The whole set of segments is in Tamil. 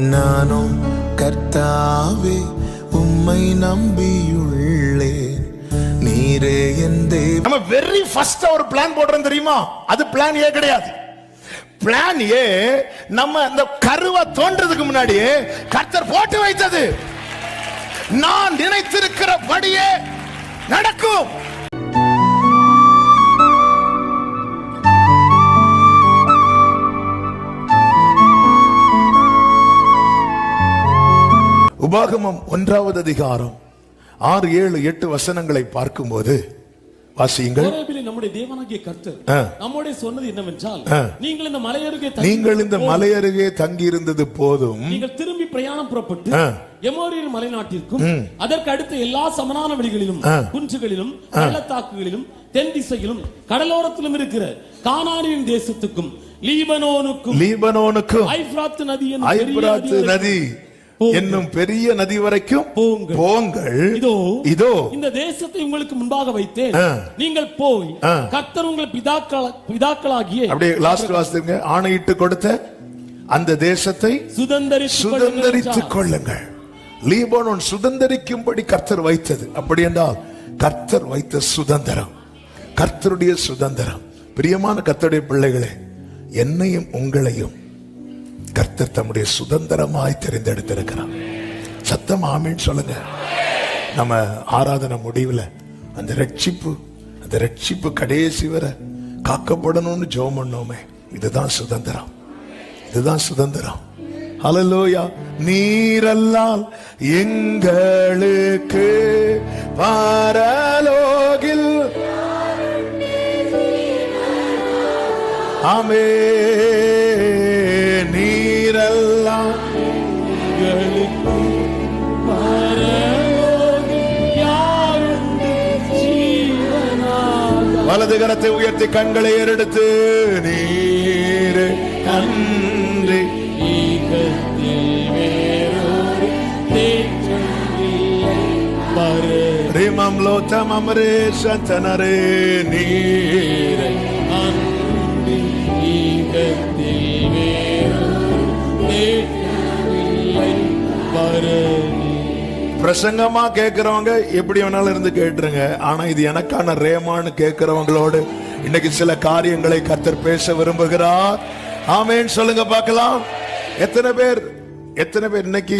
நானும் கர்த்தாவே உம்மை நம்பியுள்ளே, நீரே என் தேவன். நம்ம வெரி ஃபர்ஸ்ட் ஒரு பிளான் போடுறோம் தெரியுமா? அது பிளான் ஏ கிடையாது. பிளான் ஏ நம்ம இந்த கருவை தோன்றதுக்கு முன்னாடியே கர்த்தர் போட்டு வைத்தது. நான் நினைத்திருக்கிறபடியே நடக்கும். உபாகமம் 1வது அதிகாரம் 6, 7, 8 வசனங்களை பார்க்கும்போது வாசியுங்கள். நம்முடைய தேவனாகிய கர்த்தர் நம்மோட சொன்னது என்னவென்றால், நீங்கள் இந்த மலை அருகே தங்கி இருந்தது போதும். நீங்கள் திரும்பி பிரயாணம் புறப்பட்டு எமோரியர் மலைநாட்டிற்கும் அதற்கு அடுத்த எல்லா சமனான வெளிகளிலும் குன்றுகளிலும் பள்ளத்தாக்குகளிலும் தென் திசையிலும் கடலோரத்திலும் இருக்கிற கானானியின் தேசத்துக்கும் லீபனோனுக்கும் ஐப்ராத்து நதி என்னும் பெரிய நதி வரைக்கும் போங்கள். இதோ இந்த தேசத்தை உங்களுக்கு முன்பாக வைத்தேன், நீங்கள் போய் கர்த்தர் உங்கள் பிதாக்களாகிய அப்படியே லாஸ்ட் வாசிங்க, ஆணையிட்டு கொடுத்த அந்த தேசத்தை சுதந்தரித்துக் கொள்ளுங்கள். லீபனோன் சுதந்தரிக்கும்படி கர்த்தர் வைத்தது. அப்படி என்றால் கர்த்தர் வைத்த சுதந்திரம், கர்த்தருடைய சுதந்திரம். பிரியமான கர்த்தருடைய பிள்ளைகளே, என்னையும் உங்களையும் கர்த்தர் தம்முடைய சுதந்திரமாய் தெரிந்தெடுத்திருக்கிறார். சத்தம் ஆமீன் சொல்லுங்க. நம்ம ஆராதனை முடிவில் அந்த ரட்சிப்பு கடைசி வரை காக்கப்படணும்னு ஜெபம் பண்ணோமே, இதுதான் சுதந்திரம், இதுதான் சுதந்திரம். ஹல்லேலூயா. நீரல்லால் எங்களுக்கு பரலோகில் ஆமென். நீரெல்லாம் வலது கரத்தை உயர்த்தி கண்களை ஏறெடுத்து, நீர் நன்றி ரிமம் லோத்தம் அமரேஷனரே, நீரை பிரசங்கமா கேட்கிறவங்க எப்படி வேணாலும் இருந்து கேட்டுருங்க. ஆனா இது எனக்கான ரேமான்னு கேட்கிறவங்களோடு இன்னைக்கு சில காரியங்களை கர்த்தர் பேச விரும்புகிறார். ஆமென் சொல்லுங்க பார்க்கலாம். எத்தனை பேர் இன்னைக்கு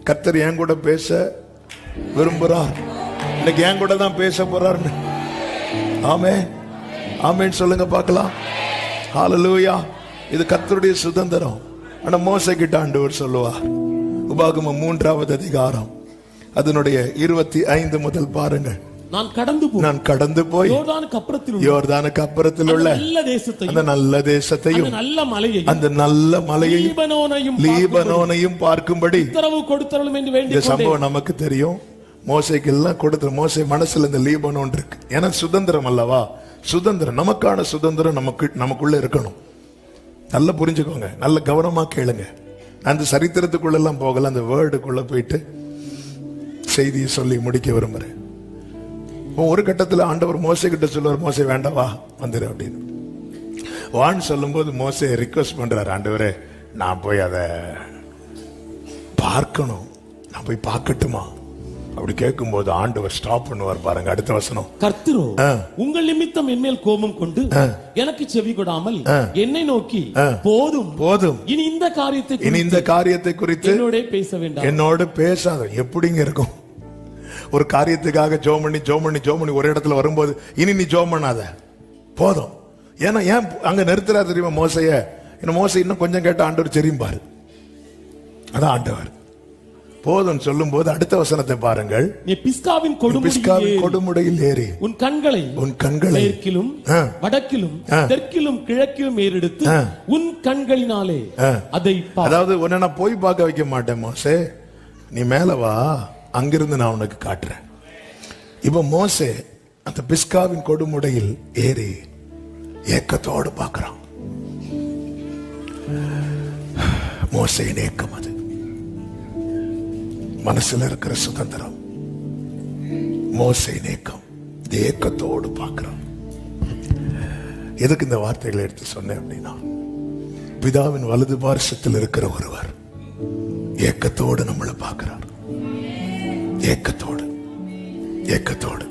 கர்த்தர் என் கூட பேச விரும்புறார்? இன்னைக்கு என் கூட தான் பேச போறார். ஆமென் ஆமென் சொல்லுங்க பார்க்கலாம். ஹல்லேலூயா. இது கர்த்தருடைய சுதந்திரம். ஆனா மோசே கிட்ட ஆண்டவர் சொல்லுவார். உபாகமம் 3வது அதிகாரம் அதனுடைய 25 முதல் பாருங்கள். நான் கடந்து போய் யோர்தானுக்கு அப்புறத்தில் உள்ள அந்த நல்ல தேசத்தையும் அந்த நல்ல மலையையும் லீபனோனையும் பார்க்கும்படி இந்த சம்பவம் நமக்கு தெரியும். மோசைக்கு எல்லாம் கொடுத்த மோசை மனசுல இந்த லீபனோன் இருக்கு. ஏன்னா சுதந்திரம் அல்லவா, சுதந்திரம், நமக்கான சுதந்திரம் நமக்குள்ள இருக்கணும். நல்லா புரிஞ்சுக்கோங்க, நல்ல கவனமா கேளுங்க. அந்த சரித்திரத்துக்குள்ள எல்லாம் போகல, அந்த வேர்டுக்குள்ள போயிட்டு செய்தியை சொல்லி முடிக்க விரும்புறேன். ஒரு கட்டத்தில் ஆண்டவர் மோசே கிட்ட சொல்லுவார், மோசே வேண்டாவா வந்துரு அப்படின்னு. வான்னு சொல்லும் போது மோசே ரிக்வெஸ்ட் பண்றாரு, ஆண்டவரே நான் போய் அதை பார்க்கணும், நான் போய் பார்க்கட்டுமா அப்படி கேட்கும் போது ஆண்டவர் ஸ்டாப் பண்ணுவார். பாருங்க அடுத்த வசனம். கர்த்தரோ உங்கள் நிமித்தம் என்மேல் கோபம் கொண்டு எனக்கு செவி கொடாமல் என்னை நோக்கி, போதும் இனி இந்த காரியத்தை குறித்து என்னோட பேசாத. எப்படிங்க இருக்கும்? ஒரு காரியத்துக்காக ஜோம் பண்ணி ஒரு இடத்துல வரும்போது இனி நீ ஜோம் பண்ணாத, போதும். ஏன்னா ஏன் அங்க நிறுத்துறா தெரியுமா மோசைய? மோசை இன்னும் கொஞ்சம் கேட்ட ஆண்டவர் தெரியும் பாரு. அதான் ஆண்டவர் போதும் சொல்லும் போது அடுத்த வசனத்தை பாருங்கள். நீ பிஸ்காவின் கொடுமுடையில் ஏறி உன் கண்களை மேற்கிலும் வடக்கிலும் தெற்கிலும் கிழக்கிலும் ஏறெடுத்து உன் கண்களினாலே அதை, அதாவது உன்னை நான் போய் பார்க்க வைக்க மாட்டேன் மோசே, நீ மேல வா, அங்கிருந்து நான் உனக்கு காட்டுறேன். இப்ப மோசே அந்த பிஸ்காவின் கொடுமுடையில் ஏறி ஏக்கத்தோடு பார்க்கிறான். மோசையின் ஏக்கம் அது, மனசுல இருக்கிற சுதந்திரம், மோசையின் ஏக்கம், ஏக்கத்தோடு பார்க்கிறான். எதுக்கு இந்த வார்த்தைகளை எடுத்து சொன்னேன் அப்படின்னா, பிதாவின் வலது பார்சத்தில் இருக்கிற ஒருவர் ஏக்கத்தோடு நம்மளை பார்க்கிறார். ஏக்கத்தோடு, ஏக்கத்தோடு.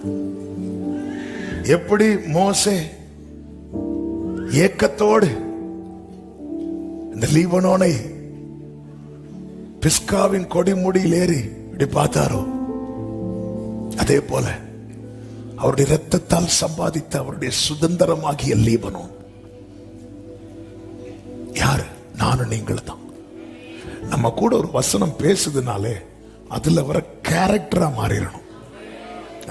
எப்படி மோசே ஏக்கத்தோடு இந்த லீபனோனை பிஸ்காவின் கொடிமுடியில் ஏறி இப்படி பார்த்தாரோ, அதே போல அவருடைய இரத்தத்தால் சம்பாதித்த அவருடைய சுதந்திரமாகிய லீபனோன் யாரு? நானும் நீங்களும் தான். நம்ம கூட ஒரு வசனம் பேசுதுனாலே அதுல வர கேரக்டரா மாறிடணும்.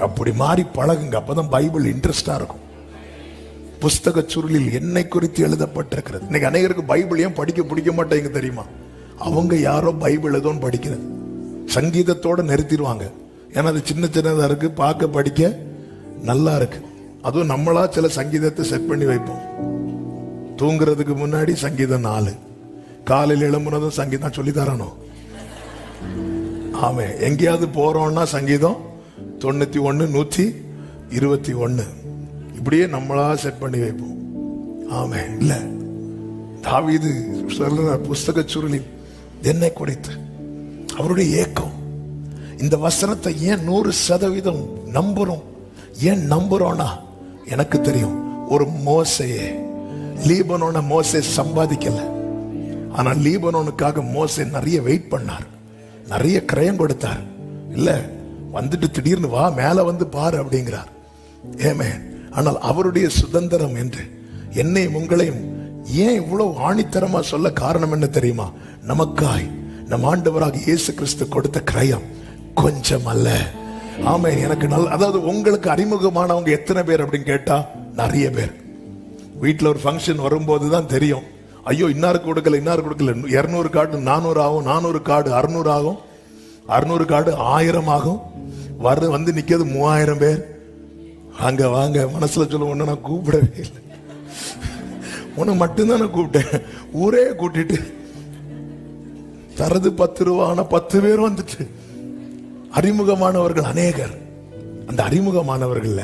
அப்படி மாறி பழகுங்க, அப்பதான் பைபிள் இன்ட்ரெஸ்டா இருக்கும். புஸ்தக சுருளில் என்னை குறித்து எழுதப்பட்டிருக்கிறது. இன்னைக்கு அநேகருக்கு பைபிள் ஏன் படிக்க பிடிக்க மாட்டேங்க தெரியுமா? அவங்க யாரோ பைபிள் ஏதோன்னு படிக்கிறது, சங்கீதத்தோட நிறுத்திடுவாங்க. ஏன்னா அது சின்ன சின்னதா இருக்கு, பார்க்க படிக்க நல்லா இருக்கு. அதுவும் நம்மளா சில சங்கீதத்தை செட் பண்ணி வைப்போம். தூங்குறதுக்கு முன்னாடி சங்கீதம் 4, காலையில் எழும்புனதும் சங்கீதம் சொல்லி தரணும். ஆமே, எங்கேயாவது போறோம்னா சங்கீதம் 91, 121 இப்படியே நம்மளா செட் பண்ணி வைப்போம். ஆமே, இல்ல தாவீது சொல்ற புஸ்தக சுருளில் என்னை குறித்து அவருடைய ஏக்கம். இந்த வசனத்தை ஏன் 100% நம்புறோம்? ஏன் நம்புறோம்னா எனக்கு தெரியும், ஒரு மோசையே லீபனோன மோசே சம்பாதிக்கல. ஆனா லீபனோனுக்காக மோசே நிறைய வெயிட் பண்ணார், நிறைய கிரயம் கொடுத்தார். இல்ல வந்துட்டு திடீர்னு வா மேல வந்து பாரு அப்படிங்கிறார். ஏமே, ஆனால் அவருடைய சுதந்திரம் என்று என்னையும் உங்களையும் ஏன் இவ்வளவு ஆணித்தரமா சொல்ல காரணம் என்ன தெரியுமா? நமக்காய் நம் ஆண்டவராக இயேசு கிறிஸ்து கொடுத்த கிரயம் கொஞ்சம் அல்ல. ஆமே, எனக்கு நல்ல, அதாவது உங்களுக்கு அறிமுகமானவங்க எத்தனை பேர் அப்படின்னு கேட்டா நிறைய பேர். வீட்டில் ஒரு ஃபங்க்ஷன் வரும்போது தான் தெரியும், ஐயோ இன்னாருக்கு கொடுக்கல, இன்னாருக்கு கொடுக்கல. 200 கார்டு 400 ஆகும், 400 கார்டு 600 ஆகும், 600 கார்டு 1000 ஆகும். வந்து நிக்கிறது 3000 பேர். அங்க வாங்க, மனசுல சொல்ல ஒண்ணு நான் கூப்பிடவே இல்லை, உனக்கு மட்டும்தான் நான் கூப்பிட்டேன். ஊரே கூட்டிட்டு தரது 10 ரூபா, ஆனா 10 பேர் வந்துட்டு. அறிமுகமானவர்கள் அநேகர். அந்த அறிமுகமானவர்கள்ல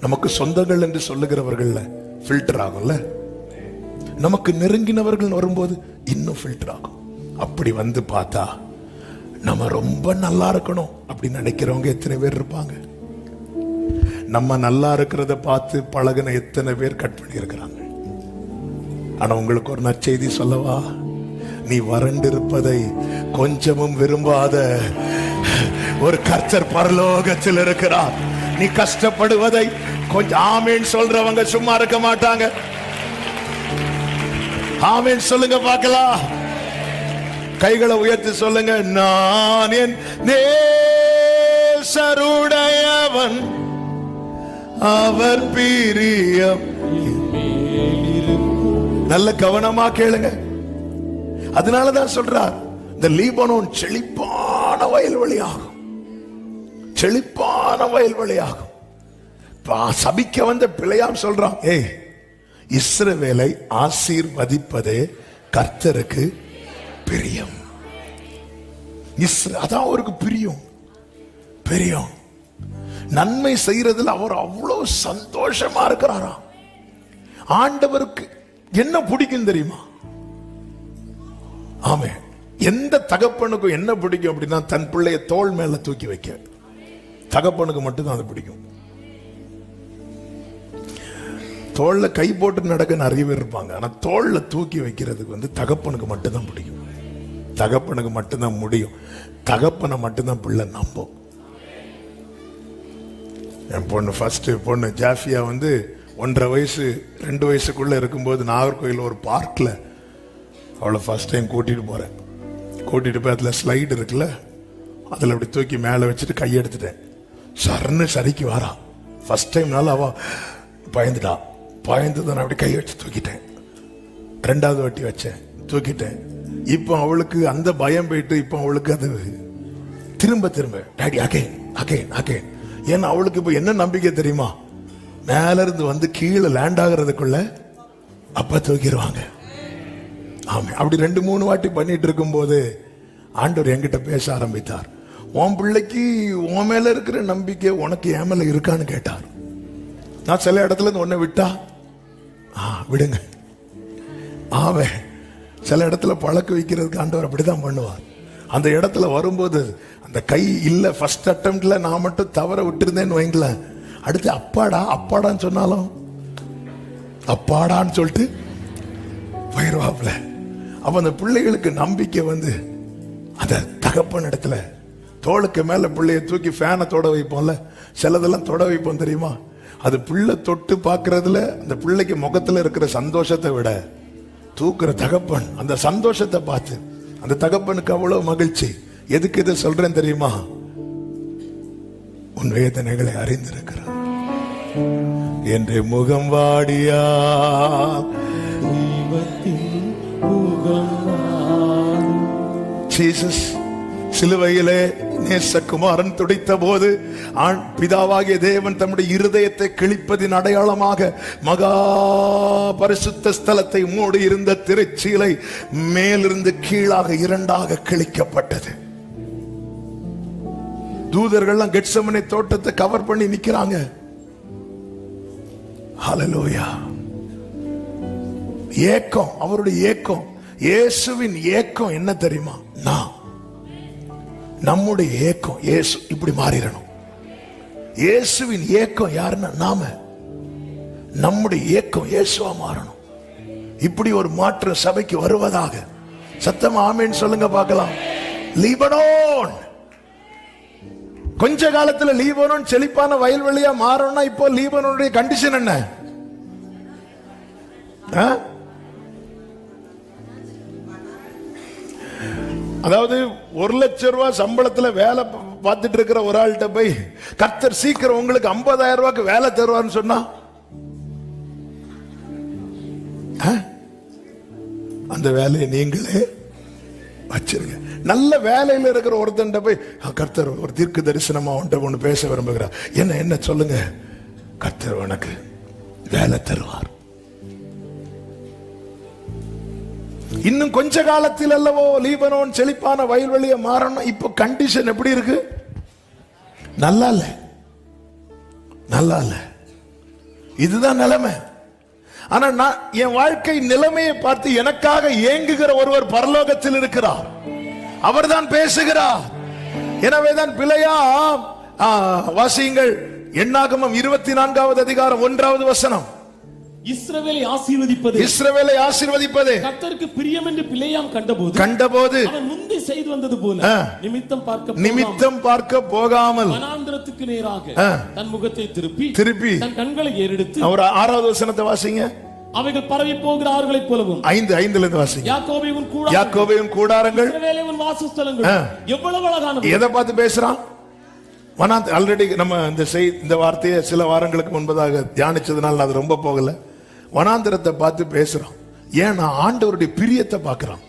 நமக்கு சொந்தங்கள் என்று சொல்லுகிறவர்கள்ல ஃபில்டர் ஆகும்ல. நமக்கு நெருங்கினவர்கள் வரும்போது இன்னும் ஃபில்டர் ஆகும். அப்படி வந்து பார்த்தா நம்ம ரொம்ப நல்லா இருக்கணும் அப்படின்னு நினைக்கிறவங்க எத்தனை பேர் இருப்பாங்க? நம்ம நல்லா இருக்கிறத பார்த்து பழகின எத்தனை பேர் கட் பண்ணி இருக்கிறாங்க? ஆனா உங்களுக்கு ஒரு நற்செய்தி சொல்லவா? நீ வறண்டு இருப்பதை கொஞ்சமும் விரும்பாத ஒரு கர்த்தர் பரலோகத்தில் இருக்கிறார். நீ கஷ்டப்படுவதை கொஞ்சம் ஆமேன் சொல்றவங்க சும்மா இருக்க மாட்டாங்க. ஆமேன் சொல்லுங்க பார்க்கலாம். கைகளை உயர்த்தி சொல்லுங்க, நான் என் நேசருடையவன், அவர் பிரியம். நல்ல கவனமா கேளுங்க. அதனாலதான் சொல்றார், இந்த லீபனோன் செழிப்பான வயல்வெளியாகும், செழிப்பான வயல்வெளியாகும். சபிக்க வந்த பிழையாம் சொல்றான், ஏய் இஸ்ரவேலை ஆசீர்வதிப்பதே கர்த்தருக்கு பிரியம். அதான் அவருக்கு பிரியம். பிரியம் நன்மை செய்யறதுல அவர் அவ்வளவு சந்தோஷமா இருக்கிறாராம். ஆண்டவருக்கு என்ன பிடிக்கும் தெரியுமா? ஆமே, எந்த தகப்பனுக்கும் என்ன பிடிக்கும் அப்படின்னா தன் பிள்ளைய தோள் மேல தூக்கி வைக்க. தகப்பனுக்கு மட்டும்தான் அது பிடிக்கும். தோல்ல கை போட்டு நடக்க நிறைய பேர் இருப்பாங்க, ஆனா தோல்ல தூக்கி வைக்கிறதுக்கு தகப்பனுக்கு மட்டும்தான் பிடிக்கும். தகப்பனுக்கு மட்டும்தான் முடியும். தகப்பனை மட்டும்தான் பிள்ளை நம்பும். என் பொண்ணு ஃபர்ஸ்ட் பொண்ணு ஜாஃபியா 1.5 வயசு 2 வயசுக்குள்ள இருக்கும்போது நாகர்கோயில் ஒரு பார்க்ல அவளை ஃபர்ஸ்ட் டைம் கூட்டிட்டு போறேன். கூட்டிட்டு போய் அதுல ஸ்லைடு இருக்குல்ல, அதுல அப்படி தூக்கி மேல வச்சுட்டு கையெடுத்துட்டேன். சர்ன்னு சரிக்கு வாரா. ஃபர்ஸ்ட் டைம்னால அவ பயந்துட்டா. பயந்து நான் அப்படி கை வச்சு தூக்கிட்டேன். 2வது வாட்டி வச்சேன், தூக்கிட்டேன். இப்போ அவளுக்கு அந்த பயம் போயிட்டு இப்போ அவளுக்கு அது திரும்ப திரும்ப டாடி அகைன் அகைன் அகைன். ஏன்னா அவளுக்கு இப்போ என்ன நம்பிக்கை தெரியுமா? மேல இருந்து கீழே லேண்ட் ஆகுறதுக்குள்ள அப்ப தூக்கிடுவாங்க. ஆமா, அப்படி 2-3 வாட்டி பண்ணிட்டு இருக்கும் போது ஆண்டவர் என்கிட்ட பேச ஆரம்பித்தார். உன் பிள்ளைக்கு உன் மேல இருக்கிற நம்பிக்கை உனக்கு என் மேல இருக்கான்னு கேட்டார். நான் சில இடத்துல இருந்து ஒன்ன விட்டா விடுங்க. ஆவே சில இடத்துல பழக்க வைக்கிறதுக்கு ஆண்டவர் அப்படிதான் பண்ணுவார். அந்த இடத்துல வரும்போது அந்த கை இல்ல ஃபர்ஸ்ட் அட்டெம்ப்ட்ல நான் மட்டும் தவற விட்டுருந்தேன்னு வைங்களேன், அடுத்து அப்பாடா அப்பாடான்னு சொன்னாலும் அப்பாடான்னு சொல்லிட்டு போயிடுவாப்ல. அப்ப அந்த பிள்ளைகளுக்கு நம்பிக்கை வந்து அந்த தகப்பன் இடத்துல தோளுக்கு மேல பிள்ளைய தூக்கி ஃபேனை தொட வைப்போம்ல, சிலதெல்லாம் தொட வைப்போம் தெரியுமா, அது பிள்ளை தொட்டு பார்க்கறதுல அந்த பிள்ளைக்கு முகத்துல இருக்கிற சந்தோஷத்தை விட தூக்குற தகப்பன் அந்த சந்தோஷத்தை பார்த்து அந்த தகப்பனுக்கு அவ்வளவு மகிழ்ச்சி. எதுக்கு இதை சொல்றேன் தெரியுமா, உன் வேதனைகளை அறிந்திருக்கிறார். என்று முகம் வாடியா ஜீசஸ் சிலுவையிலே நேசகுமாரன் துடித்த போது பிதாவாகிய தேவன் தம்முடைய இருதயத்தை கிழிப்பதின் அடையாளமாக மகா பரிசுத்த ஸ்தலத்தை மூடி இருந்த திரைச்சீலை மேலிருந்து கீழாக இரண்டாக கிழிக்கப்பட்டது. தூதர்கள்லாம் கெத்செமனே தோட்டத்தை கவர் பண்ணி நிக்கிறாங்க. ஹல்லேலூயா. ஏக்கம், அவருடைய ஏக்கம், இயேசுவின் ஏக்கம் என்ன தெரியுமா, நம்முடைய ஏக்கம் இயேசு இப்படி மாறிடணும். இயேசுவின் ஏக்கம் யாருன்னா நாம, நம்முடைய ஏக்கம் இயேசுவா மாறணும். இப்படி ஒரு மாற்றம் சபைக்கு வருவதாக சத்தமா ஆமென் சொல்லுங்க பார்க்கலாம். லீபனோன் கொஞ்ச காலத்துல லீபனோன் செழிப்பான வயல்வெளியா மாறணும்னா இப்போ லீபனோனுடைய கண்டிஷன் என்ன? அதாவது 1 லட்சம் ரூபாய் சம்பளத்துல வேலை பார்த்துட்டு இருக்கிற ஒரு ஆள்கிட்ட போய் கர்த்தர் சீக்கிரம் உங்களுக்கு 50,000 ரூபாய்க்கு வேலை தருவார்னு சொன்னா அந்த வேலையை நீங்களே வச்சிருங்க. நல்ல வேலையில இருக்கிற ஒருத்தன் போய் கர்த்தர் ஒரு தீர்க்க தரிசனமா ஒன்று பேச விரும்புகிறார், என்ன சொல்லுங்க, கர்த்தர் உனக்கு வேலை தருவார். இன்னும் கொஞ்ச காலத்தில் அல்லவோ லீபனோன் செழிப்பான வயல்வெளியை மாறணும். இப்போ கண்டிஷன் எப்படி இருக்கு? நல்லா இல்ல, நல்லா இல்ல. இதுதான் நிலைமை. ஆனா நான் என் வாழ்க்கை நிலைமையை பார்த்து எனக்காக ஏங்குகிற ஒருவர் பரலோகத்தில் இருக்கிறார். அவர்தான் பேசுகிறார். எனவேதான் பிழையா வாசியுங்கள். எண்ணாகமம் 24வது அதிகாரம் 1வது வசனம். இஸ்ரவேலை ஆசீர்வதிப்பது, இஸ்ரவேலை ஆசீர்வதிப்பது கர்த்தருக்கு பிரியம் என்று பிலேயாம் கண்டபோது அவன் முந்தி செய்து வந்தது போல நிமித்தம் பார்க்க போகாமல் வனாந்திரத்துக்கு நேராக தன் முகத்தை திருப்பி தன் கண்களை ஏறெடுத்து. அவர் 6வது வசனத்தை வாசிங்க. அவைகள் பரவி போகிற ஆறுகளைப் போலவும். 5:5 இருந்து வாசிங்க. யாக்கோபேவின் கூடாரங்கள், இஸ்ரவேலின் வாசஸ்தலங்கள் எவ்வளவு அழகானது. எதை பார்த்து பேசுறான்? ஆல்ரெடி நம்ம இந்த வார்த்தையை சில வாரங்களுக்கு முன்பதாக தியானிச்சதுனால அது ரொம்ப போகல. வனாந்திரத்தை பார்த்து பேசுறான். ஏன்னா ஆண்டவருடைய பிரியத்தை பார்க்கிறான்.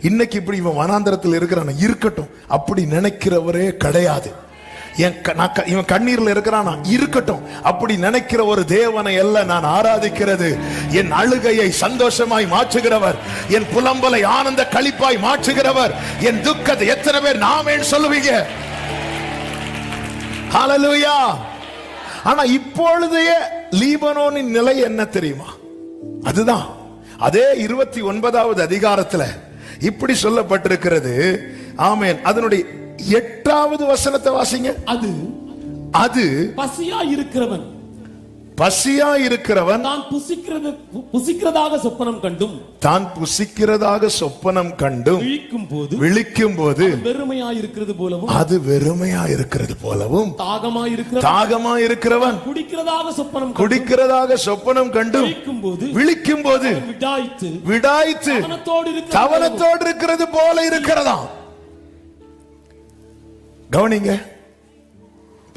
இன்னைக்கு இப்படி இவன் வனாந்திரத்தில் இருக்கிறான், இருக்கட்டும், அப்படி நினைக்கிறவரே கிடையாது. இவன் கண்ணீர்ல இருக்கிறானா, இருக்கட்டும், அப்படி நினைக்கிற ஒரு தேவனை அல்ல நான் ஆராதிக்கிறது. என் அழுகையை சந்தோஷமாய் மாற்றுகிறவர், என் புலம்பலை ஆனந்த களிப்பாய் மாற்றுகிறவர், என் துக்கத்தை எத்தனை பேர் நாமேன்னு சொல்லுவீங்க? ஹல்லேலூயா. ஆனா இப்பொழுதைய லீபனோனின் நிலை என்ன தெரியுமா? அதுதான் அதே 29வது அதிகாரத்துல இப்படி சொல்லப்பட்டிருக்கிறது. ஆமென். அதனுடைய 8வது வசனத்தை வாசிங்க. அது பசியா இருக்கிறவன் தான் புசிக்கிறதாக சொப்பனம் கண்டும் விழிக்கும் போது அது வெறுமையா இருக்கிறது போலவும் தாகமா இருக்கிறவன் குடிக்கிறதாக சொப்பனம் கண்டும் விழிக்கும் போது விடாய்த்து தவனத்தோடு இருக்கிறது போல இருக்கிறதா. கவனிங்க,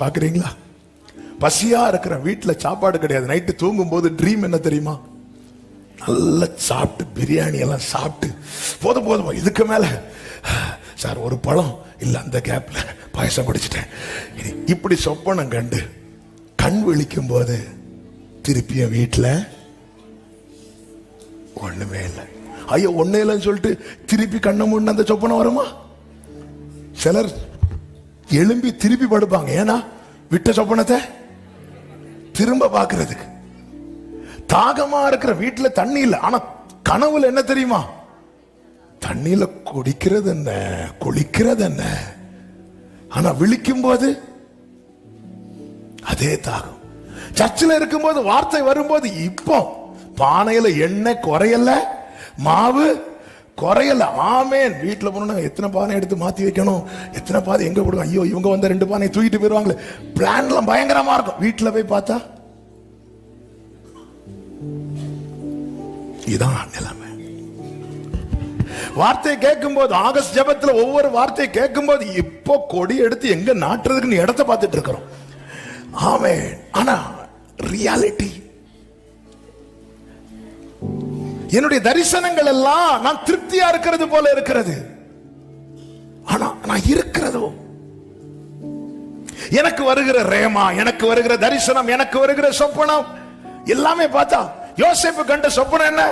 பாக்குறீங்களா? பசியா இருக்கிற வீட்டுல சாப்பாடு கிடையாது. நைட்டு தூங்கும் போது ட்ரீம் என்ன தெரியுமா? நல்லா சாப்பிட்டு பிரியாணி எல்லாம் சாப்பிட்டு போதும் இதுக்கு மேல சார் ஒரு பழம் இல்ல, அந்த கேப்ல பாயசம் குடிச்சிட்டேன். இப்படி சொப்பனம் கண்டு கண் விழிக்கும் போது திருப்பிய வீட்டுல ஒண்ணுமே இல்லை. ஐயோ ஒண்ணே இல்லைன்னு சொல்லிட்டு திருப்பி கண்ணை மூடின அந்த சொப்பனம் வருமா? சிலர் எழும்பி திருப்பி படுப்பாங்க. ஏன்னா விட்ட சொப்பனத்தை திரும்ப பாக்குறதுக்கு. தாகமா இருக்கிற வீட்டுல தண்ணி இல்லை, ஆனா கனவுல என்ன தெரியுமா? தண்ணியில குடிக்கிறது என்ன, குளிக்கிறது என்ன, ஆனா விழிக்கும் போது அதே தாகம். சர்ச்சில் இருக்கும்போது வார்த்தை வரும்போது இப்போ பானையில எண்ணெய் குறையல, மாவு குறையல. ஆமேன். வீட்டுல போனா எத்தனை பானை எடுத்து மாத்தி வைக்கணும், எத்தனை பானை எங்க போடுவோம், ஐயோ இவங்க வந்த 2 பானை தூக்கிட்டு போயிருவாங்களே, பிளான் எல்லாம் பயங்கரமா இருக்கும். வீட்டுல போய் பார்த்தா இதான் நிலைமை. வார்த்தை கேட்கும் போது, ஆகஸ்ட் ஜெபத்துல ஒவ்வொரு வார்த்தையை கேட்கும் போது இப்போ கொடி எடுத்து எங்க நாட்டுறதுக்கு இடத்தை பார்த்துட்டு இருக்கிறோம். ஆமென். ஆனா ரியாலிட்டி, என்னுடைய தரிசனங்கள் எல்லாம் நான் திருப்தியா இருக்கிறது போல இருக்கிறது. ஆனா நான் இருக்கிறதோ, எனக்கு வருகிற ரேமா, எனக்கு வருகிற தரிசனம், எனக்கு வருகிற சொப்பனம் எல்லாமே பார்த்தா, யோசேப்பு கண்ட சொப்பனம் என்ன,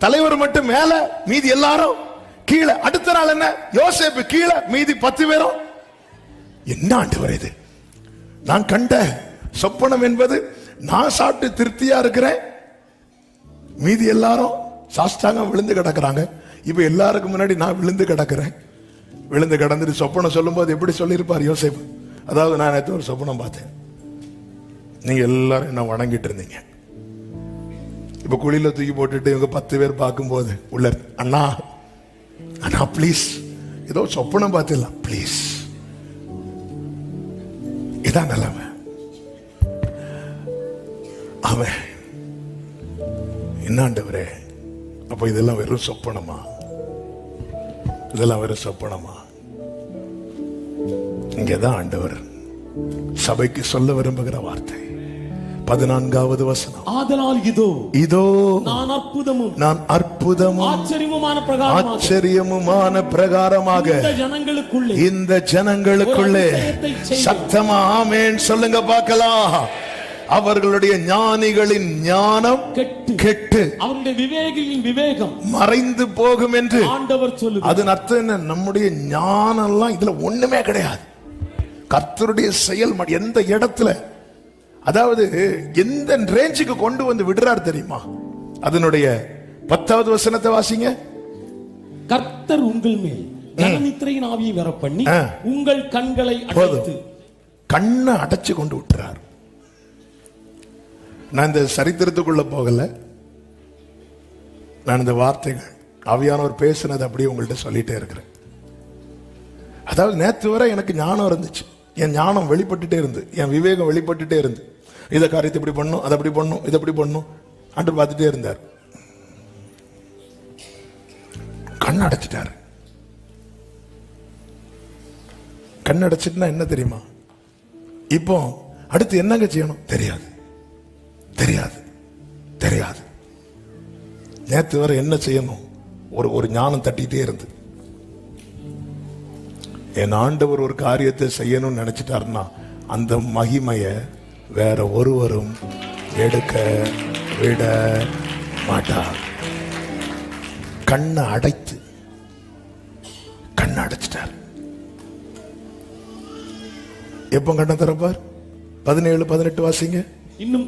தலைவர் மட்டும் மேல மீதி எல்லாரும் கீழே. அடுத்த நாள் என்ன, யோசேப்பு கீழே மீதி 10 பேரும். என்ன ஆண்டவரே இது, நான் கண்ட சொப்பனம் என்பது நான் சாப்பிட்டு திருப்தியா இருக்கிறேன், மீதி எல்லாரும் சாஷ்டாங்க விழுந்து கிடக்குறாங்க. இப்ப எல்லாருக்கும் முன்னாடி நான் விழுந்து கிடக்குறேன். விழுந்து கிடந்துட்டு சொப்பனம் சொல்லும் போது எப்படி சொல்லியிருப்பார் யோசேப்பு? அதாவது, நான் நேற்று ஒரு சொப்பனம் பார்த்தேன், நீங்க எல்லாரும் என்ன வணங்கிட்டு இருந்தீங்க, இப்ப குழியில தூக்கி போட்டுட்டு இவங்க 10 பேர் பார்க்கும் போது உள்ள, அண்ணா அண்ணா பிளீஸ், ஏதோ சொப்பனம் பார்த்துலாம் பிளீஸ். இதான் நிலைமை. அவன் என்னாண்டவரே, அப்ப இதெல்லாம் வெறும் சொப்பனமா? இதெல்லாம் வெறும் சொப்பனமா? இங்கதான் ஆண்டவர் சபைக்கு சொல்ல விரும்புகிற வார்த்தை. 14வது வசனம். ஆதலால் இதோ இதோ நான் அற்புதமும் ஆச்சரியமுமான பிரகாரமாக இந்த ஜனங்களுக்குள்ளே சத்தமா ஆமென் சொல்லுங்க பார்க்கலாம். அவர்களுடைய ஞானிகளின் ஞானம் கெட்டு அவருடைய விவேகிகளின் விவேகம் மறைந்து போகும் என்று ஆண்டவர் சொல்லுகிறார். அதன் அர்த்தம் என்ன? நம்முடைய ஞானம் எல்லாம் இதுல ஒண்ணுமே கிடையாது. கர்த்தருடைய செயல் எந்த இடத்துல, அதாவது எந்த ரேஞ்சுக்கு கொண்டு வந்து விடுறார் தெரியுமா? அதனுடைய 10வது வசனத்தை வாசிங்க. கர்த்தர் உங்கள் மேல் கனநித்திரையின் ஆவியை வர பண்ணி உங்கள் கண்களை அடைத்து, கண்ணை அடைச்சு கொண்டு விட்டுறார். நான் இந்த சரித்திரத்துக்குள்ள போகல, நான் இந்த வார்த்தைகள் ஆவியானவர் பேசுனது அப்படியே உங்கள்கிட்ட சொல்லிட்டே இருக்கிறேன். அதாவது நேற்று வரை எனக்கு ஞானம் இருந்துச்சு, என் ஞானம் வெளிப்பட்டுட்டே இருந்து, என் விவேகம் வெளிப்பட்டுட்டே இருந்து, இதை காரியத்தை இப்படி பண்ணும், அதை அப்படி பண்ணும், இதை அப்படி பண்ணும் அன்று பார்த்துட்டே இருந்தார். கண் அடைச்சிட்டாரு. கண் அடைச்சிட்டுனா என்ன தெரியுமா? இப்போ அடுத்து என்னங்க செய்யணும் தெரியாது, தெரியாது, தெரியாது. நேற்று வரை என்ன செய்யணும் ஒரு ஞானம் தட்டிட்டே இருந்து, என் ஆண்டவர் ஒரு காரியத்தை செய்யணும்னு நினைச்சிட்டாருன்னா அந்த மகிமைய வேற ஒருவரும் எடுக்க விட மாட்டார். கண்ணை அடைத்து, கண்ணை அடைச்சிட்டார். எப்போ கண்ணை திறப்பார்? 17, 18 வாசிங்க. இன்னும்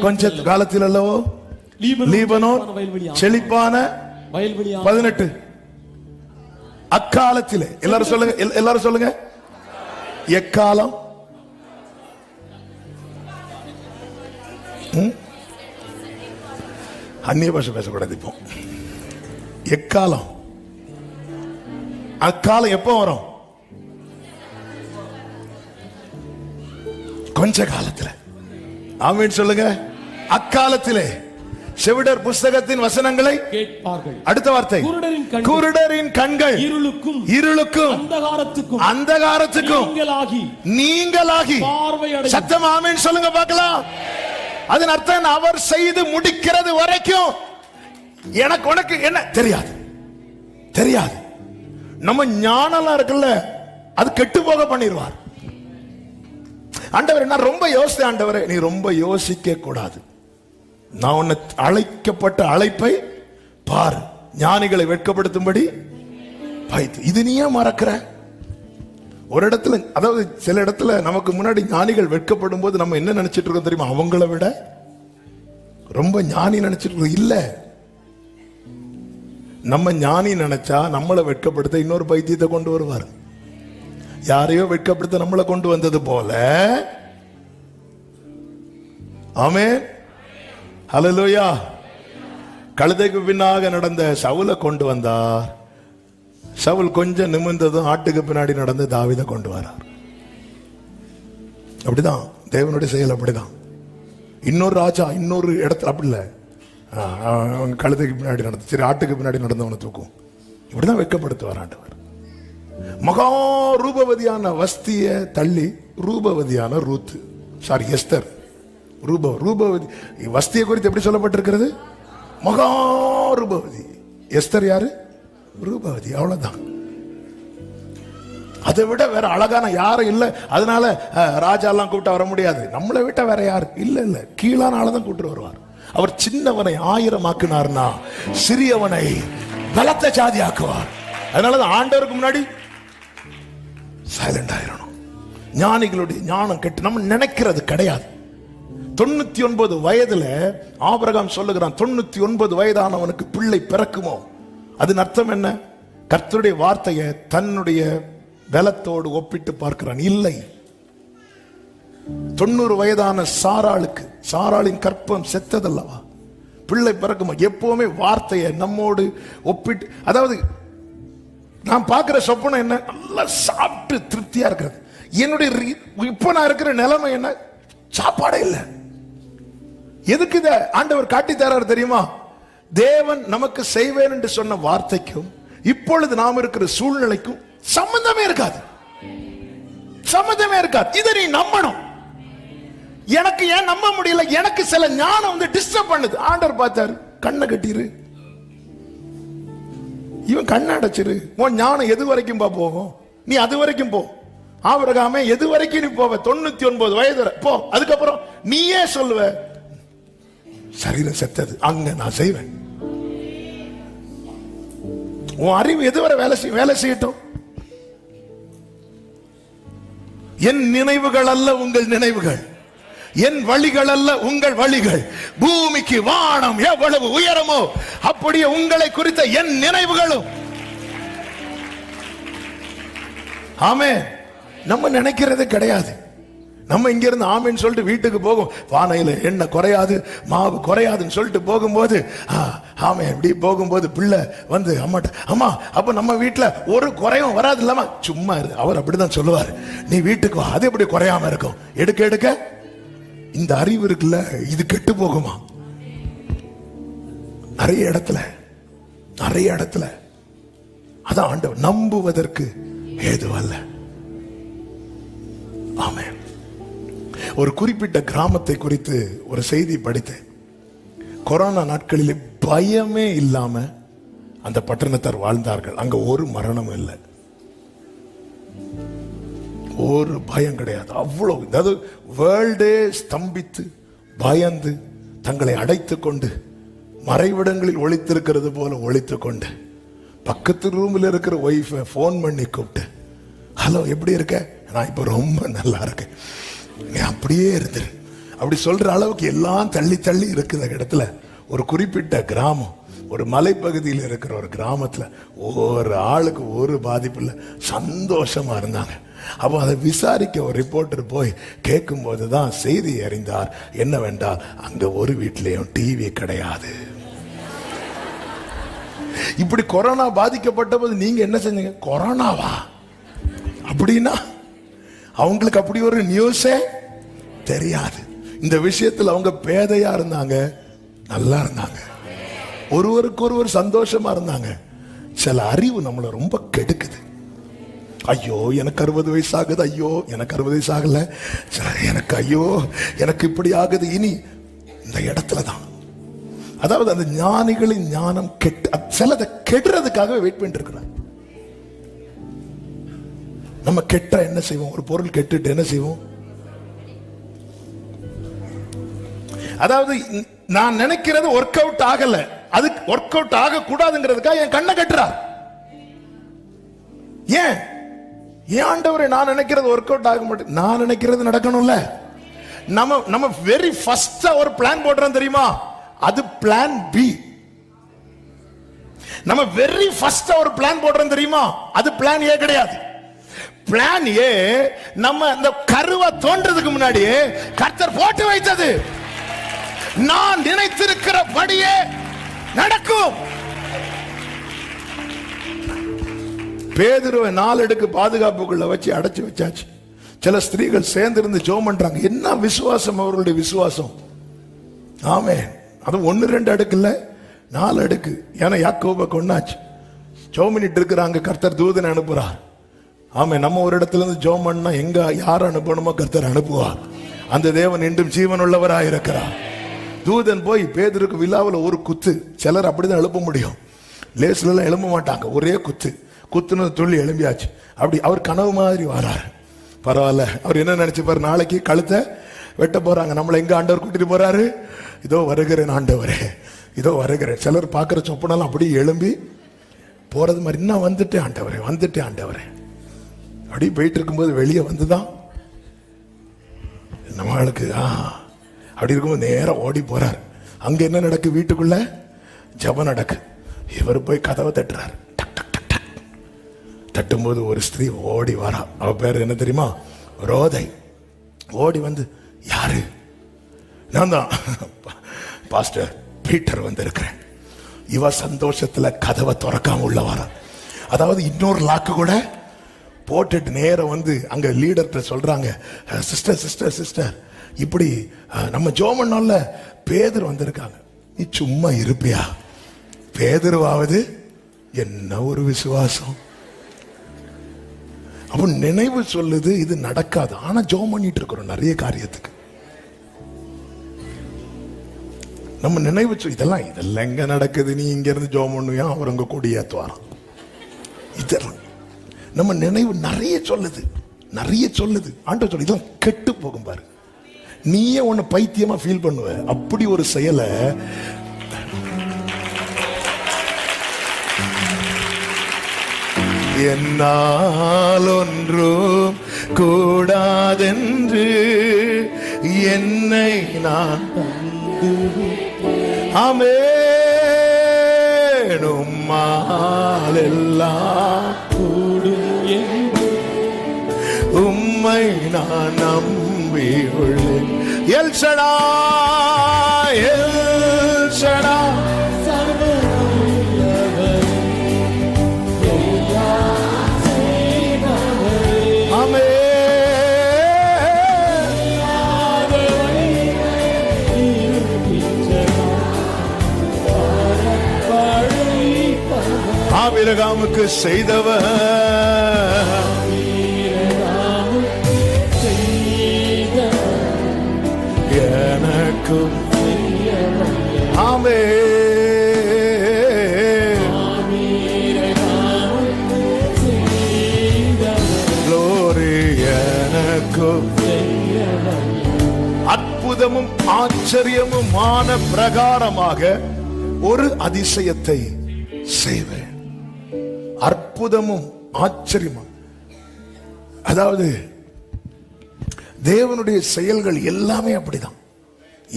கொஞ்ச காலத்தில் அல்லவோ லீபனோன் செழிப்பான 18 அக்காலத்திலே. எல்லாரும் சொல்லுங்க, எல்லாரும் சொல்லுங்க. எக்காலம்? அந்நிய பாஷை பேசக்கூடாது இப்போ. எக்காலம், அக்காலம் எப்போ வரும்? கொஞ்ச காலத்துல. ஆமென் சொல்லுங்க. அக்காலத்திலே செவிடர் புஸ்தகத்தின் வசனங்களை கேட்பார்கள். அடுத்த வார்த்தை, குருடரின் கண்கள் இருளுக்கும் அந்தகாரத்துக்கும் நீங்களாகி சத்தம் ஆமென் சொல்லுங்க பார்க்கலாம். அதன் அர்த்தம் அவர் செய்து முடிக்கிறது வரைக்கும் எனக்கு உனக்கு என்ன தெரியாது, தெரியாது. நம்ம ஞானம் இருக்குல்ல, அது கெட்டு போக பண்ணிடுவார். ஆண்டவரே நான் ரொம்ப யோசித்தேன். ஆண்டவரே நீ ரொம்ப யோசிக்க கூடாது. நான் உன்னை அழைக்கப்பட்ட அழைப்பை பார், ஞானிகளை வெட்கப்படுத்தும்படி வைத்து. இது நீ ஏன் மறக்கிற? ஒரு இடத்துல, அதாவது சில இடத்துல நமக்கு முன்னாடி ஞானிகள் வெட்கப்படும் போது நம்ம என்ன நினைச்சிட்டு இருக்கோம் தெரியுமா? அவங்கள விட ரொம்ப ஞானி நினைச்சிட்டு இருக்கோம். இல்ல, நம்ம ஞானி நினைச்சா நம்மளை வெட்கப்படுத்த இன்னொரு பைத்தியத்தை கொண்டு வருவார். யாரையோ வெட்கப்படுத்த நம்மளை கொண்டு வந்தது போல. ஆமென், ஹல்லேலூயா. கழுதைக்கு பின்னாக நடந்த சவுலை கொண்டு வந்தார். சவுல் கொஞ்சம் நிமிர்ந்ததும் ஆட்டுக்கு பின்னாடி நடந்து தாவீதை கொண்டு வரார். அப்படிதான் தேவனுடைய செயல். அப்படிதான் இன்னொரு ராஜா இன்னொரு இடத்துல அப்படி இல்லை, கழுதைக்கு பின்னாடி நடந்து சரி ஆட்டுக்கு பின்னாடி நடந்தவனை தூக்கும். இப்படிதான் வெட்கப்படுத்துவார் ஆண்டவர். மகா ரூபவதியான வஸ்திய தள்ளி ரூபவதியான ரூத், சாரி எஸ்தர், ரூபவதி. வஸ்தியை குறித்து எப்படி சொல்லப்பட்டிருக்கிறது? மகா ரூபவதி. எஸ்தர் யாரு? ரூபவதி. அவ்வளவுதான். அதை விட வேற அழகான யாரும் இல்ல. அதனால ராஜா எல்லாம் கூப்பிட்டு வர முடியாது. நம்மளை விட்ட வேற யாரு இல்ல. கீழான ஆளதான் கூப்பிட்டு வருவார். அவர் சின்னவனை 1000 ஆக்குனார்னா சிறியவனை பலத்த ஜாதி ஆக்குவார். அதனாலதான் ஆண்டவருக்கு முன்னாடி சைலண்ட் ஆயிரணும். ஞானிகளுடைய ஞானம் கெட்டு நம்ம நினைக்கிறது கிடையாது. 99 வயதுல ஆபிரகாம் சொல்லுகிறான், 99 வயதானவனுக்கு பிள்ளை பிறக்குமோ? அதன் அர்த்தம் என்ன? கர்த்தருடைய வார்த்தையை தன்னுடைய பலத்தோடு ஒப்பிட்டு பார்க்கிறான். இல்லை, 90 வயதான சாராளுக்கு, சாராளின் கற்பம் செத்ததல்லவா, பிள்ளை பிறக்குமா? எப்பவுமே வார்த்தையை நம்மோடு ஒப்பிட்டு, அதாவது நான் பார்க்கிற சொப்பனம் என்ன? நல்லா சாப்பிட்டு திருப்தியா இருக்கிறது. என்னுடைய இப்ப நான் இருக்கிற நிலைமை என்ன? சாப்பாடே இல்லை. எதுக்கு இத ஆண்டவர் காட்டி தராரு தெரியுமா? தேவன் நமக்கு செய்வேன் என்று சொன்ன வார்த்தைக்கும் இப்பொழுது நாம் இருக்கிற சூழ்நிலைக்கும் சம்பந்தமே இருக்காது. சம்பந்தமே இருக்காது. இதை நீ நம்பணும். எனக்கு ஏன் நம்ப முடியல? எனக்கு சில ஞானம் வந்து டிஸ்டர்ப் பண்ணுது. ஆண்டவர் பார்த்தாரு, கண்ணை கட்டிரு, இவன் கண்ணை அடைச்சிரு. உன் ஞானம் எது வரைக்கும் போகும்? நீ அது வரைக்கும் போ. ஆபிரகாமே எது வரைக்கும் நீ போவ? 99 வயது போ. அதுக்கப்புறம் நீயே சொல்லுவ சரீரம் செத்தது, அங்க நான் செய்வேன். உன் அறிவு எதுவரை வேலை செய்யட்டும். என் நினைவுகள் அல்ல உங்கள் நினைவுகள், என் வழிகள் அல்ல உங்கள் வழிகள். பூமிக்கு வானம் எவ்வளவு உயரமோ அப்படியே உங்களை குறித்த என் நினைவுகளும். ஆமே, நம்ம நினைக்கிறது கிடையாது. நம்ம இங்க இருந்து ஆமேன்னு சொல்லிட்டு வீட்டுக்கு போகும். வானையில எண்ணெய் குறையாது, மாவு குறையாதுன்னு சொல்லிட்டு போகும்போது, ஆமே இப்படி போகும்போது பிள்ளை வந்து அம்மாட்ட, அம்மா அப்ப நம்ம வீட்டுல ஒரு குறையும் வராது இல்லாம சும்மா இரு. அவர் அப்படிதான் சொல்லுவார், நீ வீட்டுக்கு வா, அது எப்படி குறையாம இருக்கும்? எடுக்க எடுக்க இந்த அறிவு இருக்குல்ல, இது கெட்டு போகுமா? நிறைய இடத்துல அதான் ஆண்டவர் நம்புவதற்கு ஏதுவல்ல. ஆமென். ஒரு குறிப்பிட்ட கிராமத்தை குறித்து ஒரு செய்தி படித்தேன். கொரோனா நாட்களிலே பயமே இல்லாம அந்த பட்டணத்தார் வாழ்ந்தார்கள். அங்க ஒரு மரணமும் இல்லை, ஒரு பயம் கிடையாது. அவ்வளவு, அதாவது வேர்ல்டே ஸ்தம்பித்து பயந்து தங்களை அடைத்துக் கொண்டு மறைவிடங்களில் ஒளித்திருக்கிறது போல ஒளித்துக் கொண்டு பக்கத்து ரூமில் இருக்கிற ஒய்ஃபை போன் பண்ணி கூப்பிட்டு, ஹலோ எப்படி இருக்க? நான் இப்ப ரொம்ப நல்லா இருக்கேன், நீ அப்படியே இருந்துரு அப்படி சொல்ற அளவுக்கு எல்லாம் தள்ளி தள்ளி இருக்கிற இடத்துல ஒரு குறிப்பிட்ட கிராமம், ஒரு மலைப்பகுதியில் இருக்கிற ஒரு கிராமத்துல ஒரு ஆளுக்கு ஒரு பாதிப்பு இல்லை, சந்தோஷமா இருந்தாங்க. அப்போ அதை விசாரிக்க ஒரு ரிப்போர்ட்டர் போய் கேட்கும் போதுதான் செய்தி அறிந்தார் என்னவென்றால் அங்க ஒரு வீட்டிலையும் டிவி கிடையாது. இப்படி கொரோனா பாதிக்கப்பட்ட போது நீங்க என்ன செஞ்சீங்க? கொரோனாவா அப்படின்னா அவங்களுக்கு அப்படி ஒரு நியூஸே தெரியாது. இந்த விஷயத்தில் அவங்க பேதையா இருந்தாங்க, நல்லா இருந்தாங்க, ஒருவருக்கு ஒருவர் சந்தோஷமா இருந்தாங்க. சில அறிவு நம்மளை ரொம்ப கெடுக்குது. ஐயோ எனக்கு 60 வயசு ஆகுது, ஐயோ எனக்கு 60 வயசு ஆகல, எனக்கு ஐயோ எனக்கு இப்படி ஆகுது. இனி இந்த இடத்துல தான், அதாவது அந்த ஞானிகளின் ஞானம் சிலதை கெடுறதுக்காக வெயிட் பண்ணிட்டு இருக்கிறார். நம்ம கெட்ட என்ன செய்வோம்? ஒரு பொருள் கெட்டுட்டு என்ன செய்வோம்? அதாவது நான் நினைக்கிறது ஒர்க் அவுட் ஆகல, அது ஒர்க் அவுட் ஆக கூடாதுங்கிறதுக்காக என் கண்ணை கட்டுறார். ஏன் ஆண்டவரே நான் நினைக்கிறது ஒர்க் அவுட் ஆக மாட்டேன், நான் நினைக்கிறது நடக்கணும்ல. நம்ம வெரி ஃபர்ஸ்ட் ஒரு பிளான் போடுறோம் தெரியுமா? அது பிளான் பி. நம்ம வெரி ஃபர்ஸ்ட் ஒரு பிளான் போடுறோம் தெரியுமா, அது பிளான் ஏ கிடையாது. பிளான் ஏ நம்ம இந்த கருவை தோன்றதுக்கு முன்னாடியே கர்த்தர் போட்டு வைத்தது. நான் நினைத்திருக்கிறபடியே நடக்கும். பேதுருவை 4 அடுக்கு பாதுகாப்புக்குள்ள வச்சு அடைச்சு வச்சாச்சு. சில ஸ்திரீகள் சேர்ந்து இருந்து ஜெபம் பண்றாங்க. என்ன விசுவாசம் அவர்களுடைய விசுவாசம்! ஆமே, அது 1-2 அடுக்கு இல்ல, 4 அடுக்கு. ஏன்னா யாக்கோபை கொண்டாச்சு. ஜெபம் பண்ணிட்டு இருக்கிறாங்க, கர்த்தர் தூதனை அனுப்புறார். ஆமே, நம்ம ஒரு இடத்துல இருந்து ஜெபம் பண்ணா எங்க யார் அனுப்பணுமோ கர்த்தர் அனுப்புவார். அந்த தேவன் இன்றும் ஜீவன் உள்ளவராக இருக்கிறார். தூதன் போய் பேதுருக்கு விழாவில் ஒரு குத்து. சிலர் அப்படிதான் எழுப்ப முடியும், லேஸ்ல எல்லாம் எழும்ப மாட்டாங்க. ஒரே குத்து, குத்துன்னு துள்ளி எழும்பியாச்சு. அப்படி அவர் கனவு மாதிரி வராரு. பரவாயில்ல, அவர் என்ன நினைச்சுப்பாரு, நாளைக்கு கழுத்தை வெட்ட போறாங்க, நம்மளை எங்க ஆண்டவர் கூட்டிட்டு போறாரு, இதோ வருகிறேன் ஆண்டவரே, இதோ வருகிறேன். சிலர் பார்க்குற சொப்பனெல்லாம் அப்படி எழும்பி போறது மாதிரி, இன்னும் வந்துட்டேன் ஆண்டவரே, வந்துட்டேன் ஆண்டவரே. அப்படி போயிட்டு இருக்கும்போது வெளியே வந்துதான் நம்மளுக்கு அப்படி இருக்கும்போது நேரம் ஓடி போறார். அங்க என்ன நடக்கு, வீட்டுக்குள்ள ஜெபம் நடக்கு. இவர் போய் கதவை தட்டுறாரு. தட்டும்போது ஒரு ஸ்திரீ ஓடி வரா. அவ பேர் என்ன தெரியுமா, ரோதை. ஓடி வந்து, யாரு? நான் தான் பாஸ்டர் பீட்டர் வந்திருக்கிறேன். இவ சந்தோஷத்துல கதவை திறக்காம உள்ள வர. அதாவது இன்னொரு லாக்கு கூட போட்டுட்டு நேரம் வந்து அங்க லீடர்கிட்ட சொல்றாங்க, சிஸ்டர் சிஸ்டர் சிஸ்டர், இப்படி நம்ம ஜோமன்னால பேதர் வந்திருக்காங்க. நீ சும்மா இருப்பியா? பேதருவாவது என்ன ஒரு விசுவாசம்! அப்ப நினைவு சொல்லுது இது நடக்காது. ஆனா ஜெபம் பண்ணிட்டு இருக்கிறோம் நிறைய காரியத்துக்கு. நம்ம நினைவு இதெல்லாம் எங்க நடக்குது? நீ இங்க இருந்து ஜெபம் பண்ணுவியா, அவர் அங்க கொடி ஏத்துவாராம். இதெல்லாம் நம்ம நினைவு நிறைய சொல்லுது, நிறைய சொல்லுது. ஆண்டவர் சொல்லு, இதெல்லாம் கெட்டு போகும் பாரு. நீயே உன்னை பைத்தியமா ஃபீல் பண்ணுவ. அப்படி ஒரு செயலை என்னால் ஒன்றும் கூடாதென்று என்னை நான் உம்மால் எல்லாம் கூடும், உம்மை நான் நம்பி உள்ளேன். எல் ஷடாய், எல் ஷடாய், ஆபிரகாமுக்கு செய்தவர் எனக்கும் ஆமே. glory எனக்கும் அற்புதமும் ஆச்சரியமுமான பிரகாரமாக ஒரு அதிசயத்தை செய்வேன். அற்புதமும் ஆச்சரியமும், அதாவது தேவனுடைய செயல்கள் எல்லாமே அப்படிதான்,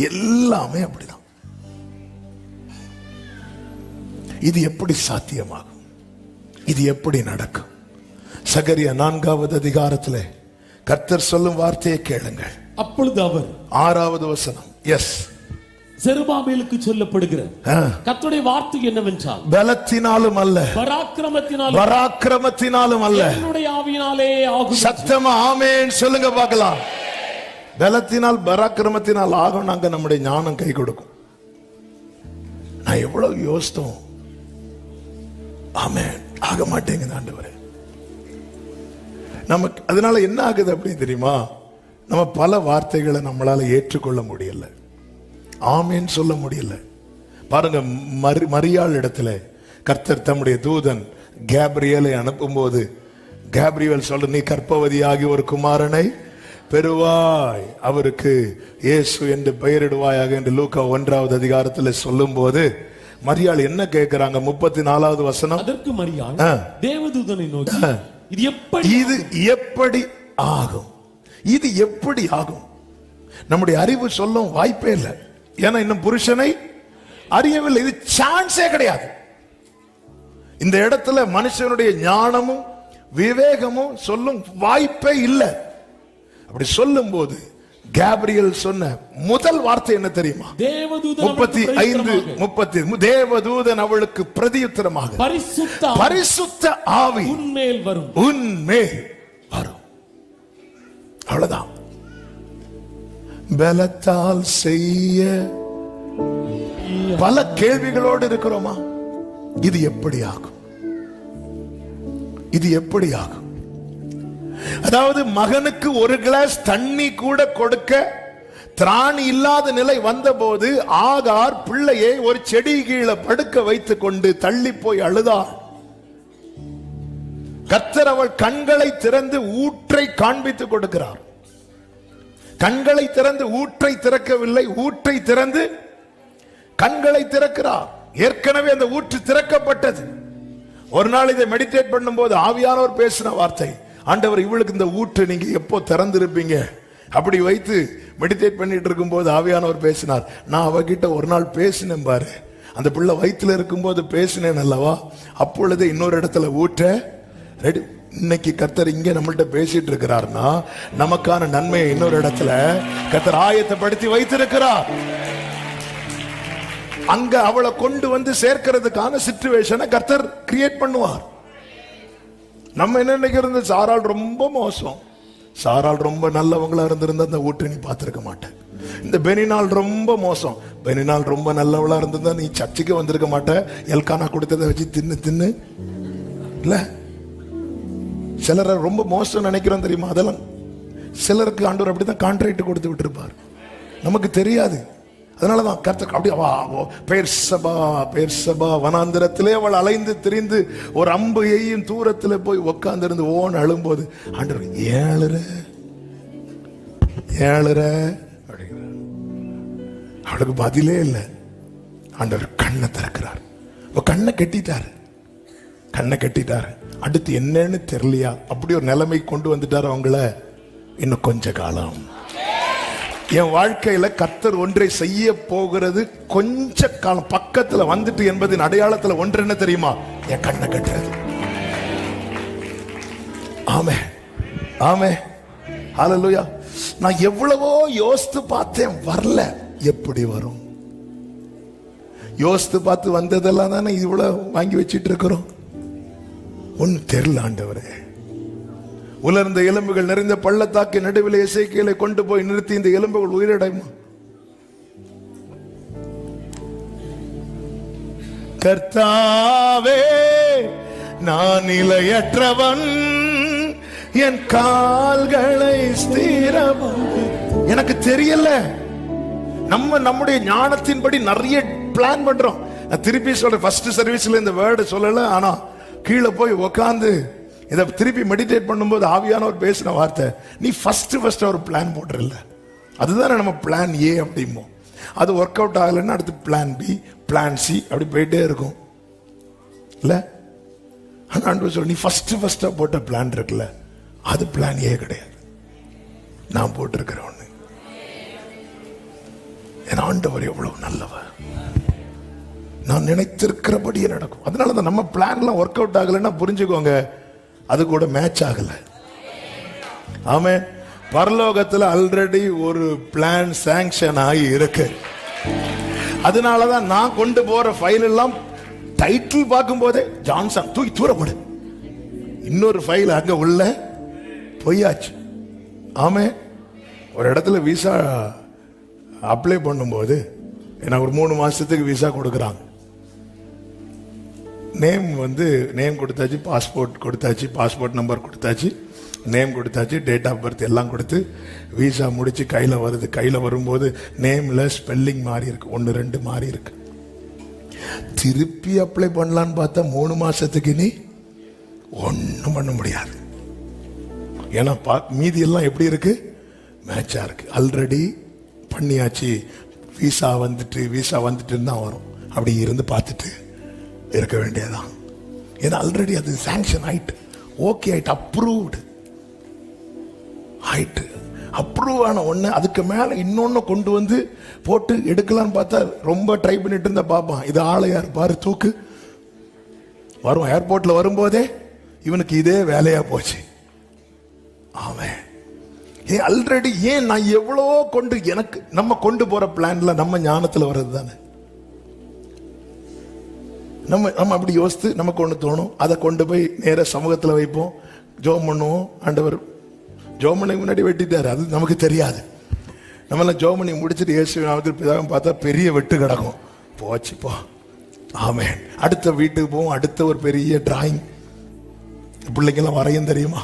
எல்லாமே அப்படிதான். இது எப்படி சாத்தியமாகும்? இது எப்படி நடக்கும்? சகரியா 4வது அதிகாரத்தில் கர்த்தர் சொல்லும் வார்த்தையை கேளுங்கள். அப்பொழுது அவர் 6வது வசனம், எஸ், செருபாபேலுக்கு சொல்லப்படுகிற கர்த்தருடைய வார்த்தை என்னவென்றால், பலத்தினாலும் அல்ல, பராக்கிரமத்தினாலும் அல்ல, என்னுடைய ஆவியினாலே ஆகும். சத்தமா ஆமென் சொல்லுங்க பார்க்கலாம். பலத்தினால் பராக்கிரமத்தினால் ஆகும். நாங்க நம்முடைய ஞானம் கை கொடுக்கும். நான் எவ்வளவு யோசித்தோம், ஆமென் ஆக மாட்டேங்குது ஆண்டவரே. நமக்கு அதனால என்ன ஆகுது அப்படின்னு தெரியுமா? நம்ம பல வார்த்தைகளை நம்மளால ஏற்றுக்கொள்ள முடியல, ஆமேன் சொல்ல முடியல. பாருங்க, மரியாள் இடத்துல கர்த்தர் தம்முடைய தூதன் கேப்ரியலை அனுப்பும் போது கேப்ரியல் சொல்ற, நீ கர்ப்பவதியாகி ஒரு குமாரனை பெறுவாய், அவருக்கு இயேசு என்று பெயரிடுவாயாக என்று லூக்கா 1வது அதிகாரத்தில் சொல்லும் போது மரியாள் என்ன கேட்கிறாங்க? 34வது வசனம், அதற்கு மரியாள் தேவதூதனை நோக்கி, இது எப்படி ஆகும்? இது எப்படி ஆகும்? நம்முடைய அறிவு சொல்லும் வாய்ப்பே இல்லை. ஏன்னா இன்னும் புருஷனை அறியவில்லை. இது சான்ஸே கிடையாது. இந்த இடத்துல மனுஷனுடைய ஞானமும் விவேகமும் சொல்லும் வாய்ப்பே இல்லை. அப்படி சொல்லும் போது கேப்ரியல் சொன்ன முதல் வார்த்தை என்ன தெரியுமா? 35:30 தேவதூதன் அவளுக்கு பிரதியுத்தரமாக பரிசுத்த ஆவி உன்மேல் வரும். அவ்வளவுதான். பலத்தால் செய்ய பல கேள்விகளோடு இருக்கிறோமா? இது எப்படி ஆகும்? இது எப்படி ஆகும்? அதாவது மகனுக்கு ஒரு கிளாஸ் தண்ணி கூட கொடுக்க திராணி இல்லாத நிலை வந்தபோது ஆகார் பிள்ளையை ஒரு செடி கீழே படுக்க வைத்துக் கொண்டு தள்ளி போய் அழுதாள். கர்த்தர் அவள் கண்களை திறந்து ஊற்றை காண்பித்துக் கொடுக்கிறார். கண்களை திறந்து ஊற்றை திறக்கவில்லை, ஊற்றை திறந்து கண்களை திறக்கிறார். ஏற்கனவே அந்த ஊற்று திறக்கப்பட்டது. ஒரு நாள் இதை மெடிடேட் பண்ணும் போது ஆவியானவர் பேசின வார்த்தை, ஆண்டவர் இவளுக்கு இந்த ஊற்று நீங்க எப்போ திறந்திருப்பீங்க? அப்படி வைத்து மெடிடேட் பண்ணிட்டு இருக்கும் போது ஆவியானவர் பேசினார். நான் அவகிட்ட ஒரு நாள் பேசினேன் பாரு, அந்த பிள்ளை வயிற்றுல இருக்கும் போது பேசினேன் அல்லவா, அப்பொழுது இன்னொரு இடத்துல ஊற்ற ரெடி. இன்னைக்கு கர்த்தர் இங்க நம்மள்ட்ட பேசிட்டு இருக்கிறார்னா நமக்கான நன்மையை இன்னொரு இடத்துல கர்த்தர் ஆயத்தப்படுத்தி வைத்திருக்கிறார். அங்க அவளை கொண்டு வந்து சேர்க்கிறதுக்கான சிச்சுவேஷனை கர்த்தர் கிரியேட் பண்ணுவார். நம்ம என்ன நினைக்கிறது? சாராள் ரொம்ப மோசம், சாராள் ரொம்ப நல்லவங்களா இருந்திருந்தா அந்த ஊற்றை நீ பார்த்திருக்க மாட்டேன். இந்த பெனினால் ரொம்ப மோசம், பெனினால் ரொம்ப நல்லவளா இருந்திருந்தா நீ சர்ச்சுக்கு வந்திருக்க மாட்ட. எல்கானா கொடுத்ததை வச்சு தின்னு இல்ல. சிலரை ரொம்ப மோசம் நினைக்கிறோம் தெரியுமா? அதெல்லாம் சிலருக்கு ஆண்டவர் அப்படித்தான் கான்ட்ராக்ட் கொடுத்து விட்டுருப்பார், நமக்கு தெரியாது. அதனாலதான் கர்த்தர் அப்படியே பெயர்சபா வனாந்திரத்திலே அவள் அலைந்து திரிந்து ஒரு அம்பு எய்யும் தூரத்துல போய் உட்கார்ந்து இருந்து ஓன் அழும்போது ஆண்டவர் ஏழுற அப்படிங்கிறார். அவளுக்கு பதிலே இல்லை. ஆண்டவர் கண்ணை திறக்கிறார். கண்ணை கட்டிட்டாரு. அடுத்து என்னன்னு தெரியலையா? அப்படி ஒரு நிலைமை கொண்டு வந்துட்டார் அவங்கள. இன்னும் கொஞ்ச காலம் என் வாழ்க்கையில கர்த்தர் ஒன்றை செய்ய போகிறது கொஞ்ச காலம் பக்கத்துல வந்துட்டு என்பதின் அடையாளத்துல ஒன்று என்ன தெரியுமா? என் கண்ணை கட்டுறது. ஆமே ஹல்லேலூயா. நான் எவ்வளவோ யோசித்து பார்த்தேன், வரல. எப்படி வரும்? யோசித்து பார்த்து வந்ததெல்லாம் தானே இவ்வளவு வாங்கி வச்சிட்டு இருக்கிறோம். ஒன்னு தெரியல ஆண்டவரே. உலர்ந்த எலும்புகள் நிறைந்த பள்ளத்தாக்கு நடுவில் எசேக்கியேலை கொண்டு போய் நிறுத்தி இந்த எலும்புகள் உயிரடையுமா? கர்த்தாவே நான் நிலையற்றவன், என் கால்களை ஸ்திரம். எனக்கு தெரியல. நம்முடைய ஞானத்தின்படி நிறைய பிளான் பண்றோம். நான் திருப்பி சொல்றேன், ஃபர்ஸ்ட் சர்வீஸ்ல இந்த வேர்டு சொல்லல, ஆனா கீழே போய் உக்காந்து இதை திருப்பி மெடிடேட் பண்ணும்போது ஆவியானவர் பேசின வார்த்தை, நீ ஃபர்ஸ்ட் ஒரு பிளான் போடுறல, அதுதானே நம்ம பிளான் ஏ அப்படிமோ. அது ஒர்க் அவுட் ஆகலைன்னா அடுத்து பிளான் பி, பிளான் சி, அப்படி போயிட்டே இருக்கும் இல்ல. ஆண்டவர் சொல்ல, நீ ஃபர்ஸ்ட் போட்ட பிளான் இருக்குல்ல, அது பிளான் ஏ கிடையாது, நான் போட்டிருக்கிற ஒண்ணு. என் ஆண்டவர் எவ்வளவு நல்லவர், நான் நினைத்திருக்கிறபடியே நடக்கும். அதனாலதான் நம்ம பிளான்லாம் ஒர்க் அவுட் ஆகலைன்னா புரிஞ்சுக்கோங்க, அது கூட மேட்ச் ஆகல. ஆமே. பரலோகத்துல ஆல்ரெடி ஒரு பிளான் சாங்ஷன் ஆகி இருக்கு. அதனாலதான் நான் கொண்டு போற ஃபைல் எல்லாம் டைட்டில் பார்க்கும் போதே ஜான்சன் தூக்கி தூரப்படு, இன்னொரு ஃபைல் அங்க உள்ள பொய்யாச்சு. ஆமே. ஒரு இடத்துல விசா அப்ளை பண்ணும்போது எனக்கு ஒரு 3 மாசத்துக்கு விசா கொடுக்குறாங்க. நேம் கொடுத்தாச்சு, பாஸ்போர்ட் கொடுத்தாச்சு, பாஸ்போர்ட் நம்பர் கொடுத்தாச்சு, நேம் கொடுத்தாச்சு, டேட் ஆஃப் பர்த் எல்லாம் கொடுத்து விசா முடிச்சு கையில் வருது. கையில் வரும்போது நேம்ல ஸ்பெல்லிங் மாறி இருக்கு, 1-2 மாறி இருக்கு. திருப்பி அப்ளை பண்ணலான்னு பார்த்தா 3 மாசத்துக்கு நீ ஒன்றும் பண்ண முடியாது. ஏன்னா மீதி எல்லாம் எப்படி இருக்கு? மேட்சா இருக்கு. ஆல்ரெடி பண்ணியாச்சு. விசா வந்துட்டு தான் வரும். அப்படி இருந்து பார்த்துட்டு இருக்க வேண்டியதான். ஏன்னா ஆல்ரெடி அது சாங்ஷன் ஆயிட்டு, ஓகே ஆயிட்டு, அப்ரூவ்டு ஆயிட்டு. அப்ரூவ் ஆன ஒண்ணு அதுக்கு மேல இன்னொன்னு கொண்டு வந்து போட்டு எடுக்கலான்னு பார்த்தா ரொம்ப ட்ரை பண்ணிட்டு இருந்த பாப்பான், இது ஆளையார் பாரு தூக்கு, வரும் ஏர்போர்ட்ல வரும்போதே இவனுக்கு இதே வேலையா போச்சு. ஆமென். ஆல்ரெடி ஏன் நான் எவ்வளவோ கொண்டு எனக்கு நம்ம கொண்டு போற பிளான்ல நம்ம ஞானத்துல வர்றது தானே. நம்ம அப்படி யோசித்து நமக்கு ஒன்று தோணும், அதை கொண்டு போய் நேர சமூகத்தில் வைப்போம், ஜோம் பண்ணுவோம். ஆண்டவர் ஜோமனை முன்னாடி வெட்டிட்டாரு, அது நமக்கு தெரியாது. நம்மளாம் ஜோமனை முடிச்சுட்டு இயேசு நாமத்தில் பிதாவை பார்த்தா பெரிய வெட்டு கிடக்கும், போச்சு போ. ஆமென். அடுத்த வீட்டுக்கு போவோம், அடுத்த ஒரு பெரிய டிராயிங் பிள்ளைங்கெல்லாம் வரையும் தெரியுமா,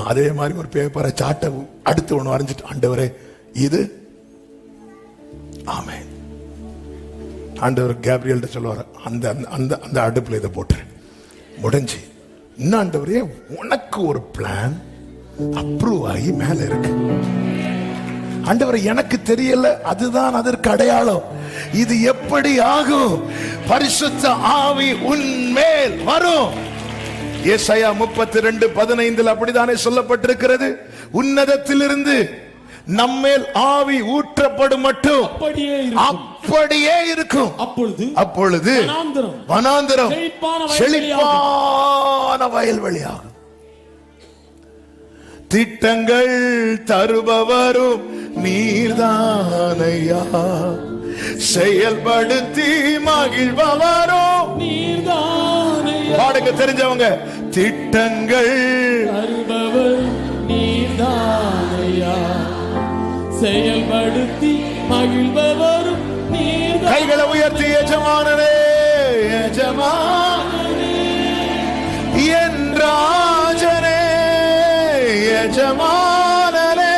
அதே மாதிரி ஒரு பேப்பரை சாட்டை அடுத்து ஒன்று வரைஞ்சிட்டு, ஆண்டவரே இது. ஆமென். ஆண்டவர் கேப்ரியல்ட்ட சொல்லுவார், அந்த அந்த அந்த அடுப்புல இதை போட்டு முடிஞ்சு. இன்னும் ஆண்டவரே உனக்கு ஒரு பிளான் அப்ரூவ் ஆகி மேல இருக்கு. ஆண்டவர் எனக்கு தெரியல, அதுதான் அதற்கு அடையாளம். இது எப்படி ஆகும்? பரிசுத்த ஆவி உன்மேல் வரும். ஏசாயா 32:15 அப்படித்தானே சொல்லப்பட்டிருக்கிறது. உன்னதத்திலிருந்து நம்மேல் ஆவி ஊற்றப்படும் மட்டும் அப்படியே இருக்கும். அப்பொழுது வனாந்தரம் செழிப்பான வயல்வெளியாகும். திட்டங்கள் தருபவரும் நீர்தானையா, செயல்படுத்தி மகிழ்பவரும் நீர்தானையா. பாடுங்க தெரிஞ்சவங்க. திட்டங்கள் தருபவர் நீர்தானையா, செயல்படுத்தி மகிழ்பவரும் நீர்தானையா. கைகளை உயர்த்தி எஜமானனே எஜமானனே என் ராஜனே, எஜமானனே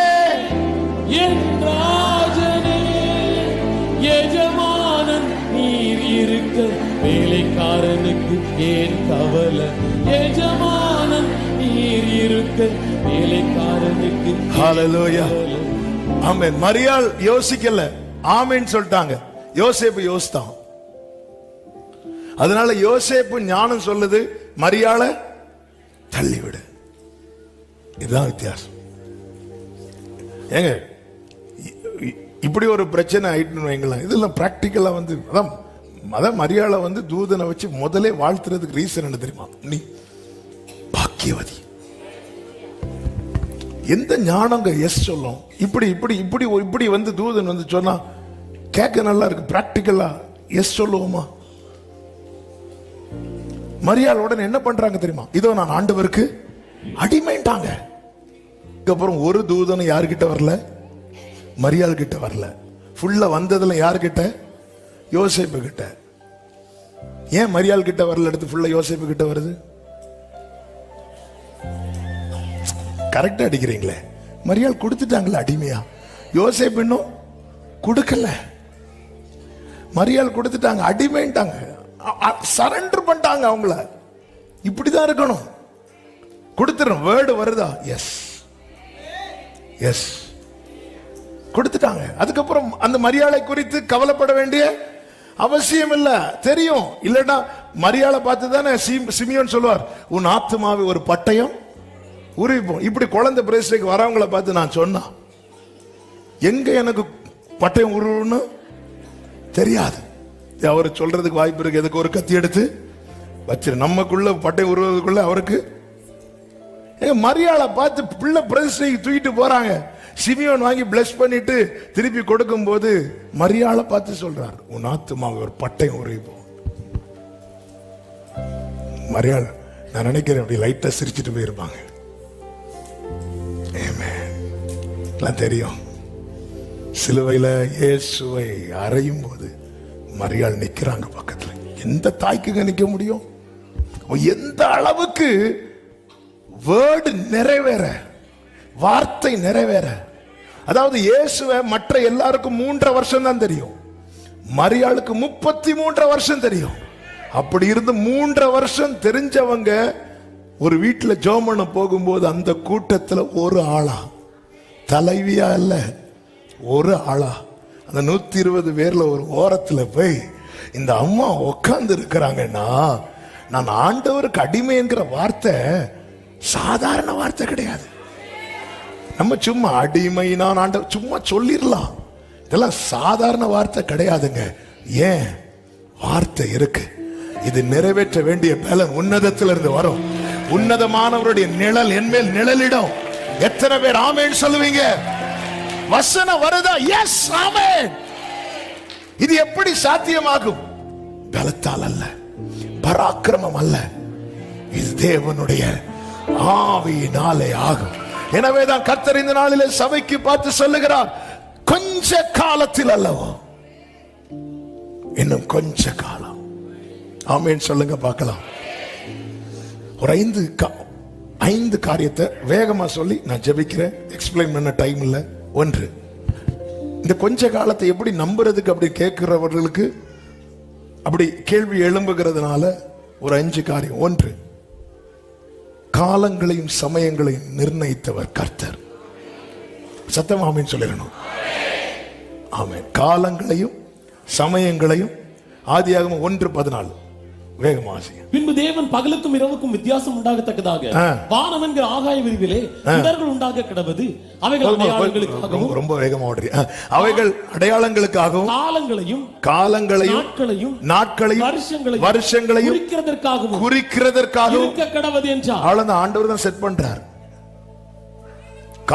என் ராஜனே, எஜமானன் நீர் இருக்க வேலைக்காரனுக்கு ஏன் கவலை, எஜமானன் நீர் இருக்க வேலைக்காரனுக்கு. ஹல்லேலூயா. ஆமென். மரியாள் யோசிக்கல, ஆமென் சொல்லிட்டாங்க. யோசேப்பு யோசித்தான். அதனால யோசேப்பு ஞானம் சொல்லுது, மரியாளை தள்ளிவிடு. இதுதான் வித்தியாசம். ஏங்க இப்படி ஒரு பிரச்சனை ஆயிட்டுன்னு வைங்களேன், இதெல்லாம் பிராக்டிக்கலா வந்து அதான் மரியாதை வந்து தூதனை வச்சு முதலே வாழ்த்துறதுக்கு ரீசன் என்ன தெரியுமா? நீ பாக்கியவதி. எந்த ஞானங்க எஸ் சொல்லும்? இப்படி இப்படி இப்படி இப்படி வந்து தூதன் வந்து சொன்னா கேட்க நல்லா இருக்கு. பிராக்டிக்கலா எஸ் சொல்லுவோமா? மரியாள் உடனே என்ன பண்றாங்க தெரியுமா? இதோ நான் ஆண்டவருக்கு அடிமைட்டாங்க. அப்புறம் ஒரு தூதனும் யாருக்கிட்ட வரல, மரியாள் கிட்ட வரல. ஃபுல்லா வந்ததுல யாருக்கிட்ட? யோசேப்பு கிட்ட. ஏன் மரியாள் கிட்ட வரல, எடுத்து ஃபுல்லா யோசேப்பு கிட்ட வருது? கரெக்டா அடிக்கிறீங்களே. மரியாள் கொடுத்துட்டாங்களே அடிமையா, யோசேப்பு இன்னும் கொடுக்கல. மரியாள் கொடுத்துட்டாங்க, அடிமைட்டாங்க, சரண்டர் பண்ணிட்டாங்க அவங்கள. இப்படிதான் இருக்கணும். கொடுத்துறோம். வேர்டு வருதா? எஸ் எஸ் கொடுத்துட்டாங்க. அதுக்கப்புறம் அந்த மரியாதை குறித்து கவலைப்பட வேண்டிய அவசியம் இல்ல. தெரியும் இல்லன்னா மரியாதை பார்த்து தானே சிமியோன் சொல்லுவார், உன் ஆத்துமாவை ஒரு பட்டயம் உருவிப்போம். இப்படி குழந்தை பிரேசிலுக்கு வரவங்களை பார்த்து நான் சொன்னா, எங்க எனக்கு பட்டயம் உருவுன்னு தெரியாது. அவர் சொல்றதுக்கு வாய்ப்பு இருக்கு. எதுக்கு ஒரு கத்தி எடுத்து வச்சிரு, நமக்குள்ள பட்டயம் உருவதுக்குள்ள அவருக்கு. மரியாதை பார்த்து பிள்ளை பிரதிஷ்டைக்கு தூக்கிட்டு போறாங்க. சிமியோன் வாங்கி பிளஸ் பண்ணிட்டு திருப்பி கொடுக்கும் போது மரியாதை பார்த்து சொல்றார், உன் ஆத்துமாவை ஒரு பட்டயம் உருவிப்போம். மரியாதை நான் நினைக்கிறேன் அப்படி லைட்டா சிரிச்சுட்டு போயிருப்பாங்க. தெரியும். சிலுவையில இயேசுவை அறையும் போது மரியாள் நிக்கிறாங்க பக்கத்துல. எந்த தாய்க்குங்க நிக்க முடியும்? எந்த அளவுக்கு வேர்டு நிறைவேற, வார்த்தை நிறைவேற. அதாவது இயேசுவை மற்ற எல்லாருக்கும் 3.5 வருஷம் தான் தெரியும், மரியாளுக்கு 33 வருஷம் தெரியும். அப்படி இருந்து 3.5 வருஷம் தெரிஞ்சவங்க ஒரு வீட்டுல ஜெபம் பண்ண போகும்போது அந்த கூட்டத்துல ஒரு ஆளா, தலைவியா இல்ல, ஒரு ஆளா அந்த 120 பேர்ல ஒரு ஓரத்துல போய் இந்த அம்மா உட்கார்ந்து இருக்கிறாங்கன்னா, நான் ஆண்டவருக்கு அடிமை என்கிற வார்த்தை சாதாரண வார்த்தை கிடையாது. நம்ம சும்மா அடிமை நான் ஆண்டவர் சும்மா சொல்லிடலாம், இதெல்லாம் சாதாரண வார்த்தை கிடையாதுங்க. ஏன்? வார்த்தை இருக்கு. இது நிறைவேற்ற வேண்டிய பலன் உன்னதத்திலிருந்து வரும். உன்னதமானவருடைய நிழல் என்மேல் நிழலிடும். எத்தனை பேர் ஆமென் சொல்லுவீங்க? வசனம் வருதா? எஸ், ஆமென். இது எப்படி சாத்தியமாகும்? பலத்தால் அல்ல, பராக்கிரமம் அல்ல, இது தேவனுடைய ஆவியினாலே ஆகும். எனவேதான் கர்த்தர் இந்த நாளிலே சபைக்கு பார்த்து சொல்லுகிறார், கொஞ்ச காலத்தில் அல்லவா, இன்னும் கொஞ்ச காலம். ஆமென் சொல்லுங்க பார்க்கலாம். ஒரு 5 காரியத்தை வேகமா சொல்லி நான் ஜெபிக்கிறேன். எக்ஸ்பிளைன் பண்ண டைம் இல்ல. 1, இந்த கொஞ்ச காலத்தை எப்படி நம்புறதுக்கு அப்படி கேட்கிறவர்களுக்கு அப்படி கேள்வி எழும்புகிறதுனால ஒரு 5 காரியம். 1, காலங்களையும் சமயங்களையும் நிர்ணயித்தவர் கர்த்தர். சத்தம் ஆமென் சொல்லிடணும். ஆமென். காலங்களையும் சமயங்களையும். ஆதியாகமம் 1:14 வேகமா வாசிங்க. பின்பு தேவன் பகலுக்கும் இரவுக்கும் வித்தியாசம் உண்டாகத்தக்கதாக வானம் என்கிற ஆகாய விரிவிலே இடர்கள் உண்டாக கிடவது. அவைகள் அடையாளங்களுக்காகவும். ரொம்ப வேகமா ஓடுறீங்க. அவைகள் அடையாளங்களுக்காகவும் காலங்களையும் நாட்களையும் வருஷங்களையும் குறிக்கிறதற்காகவும் இருக்க கிடவது என்றார். அவ்வளவுதான். ஆண்டவர் தான் செட் பண்றார்.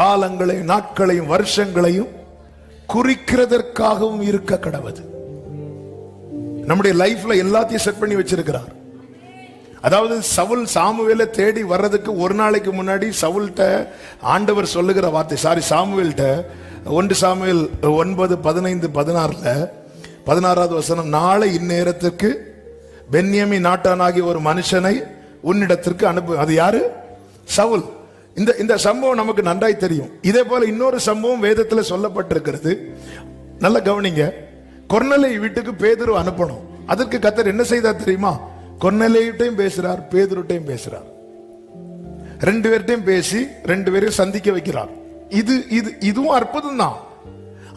காலங்களையும் நாட்களையும் வருஷங்களையும் குறிக்கிறதற்காகவும் இருக்க கிடவது. நம்முடைய லைஃப்ல எல்லாத்தையும் செட் பண்ணி வச்சிருக்கிறார். அதாவது சவுல் சாமுவேலை தேடி வர்றதுக்கு ஒரு நாளைக்கு முன்னாடி சவுல்ட்ட ஆண்டவர் சொல்லுகிற வார்த்தை, சாமுவேல்ட்ட 1 சாமுவேல் 9:15-16 16வது வசனம், நாளை இந்நேரத்துக்கு பென்யமீன் நாட்டானாகிய ஒரு மனுஷனை உன்னிடத்திற்கு அனுப்பு. அது யாரு? சவுல். இந்த சம்பவம் நமக்கு நன்றாய் தெரியும். இதே போல இன்னொரு சம்பவம் வேதத்தில் சொல்லப்பட்டிருக்கிறது. நல்ல கவனிங்க. கொர்நேலியு வீட்டுக்கு பேதுரு அனுப்பணும். அதற்கு கர்த்தர் என்ன செய்தார் தெரியுமா? கொர்நேலியுட்டையும் பேசுறார், பேதுருட்டையும் பேசுறார். 2 பேர்ட்டையும் பேசி 2 பேரையும் சந்திக்க வைக்கிறார். இதுவும் அற்புதம் தான்.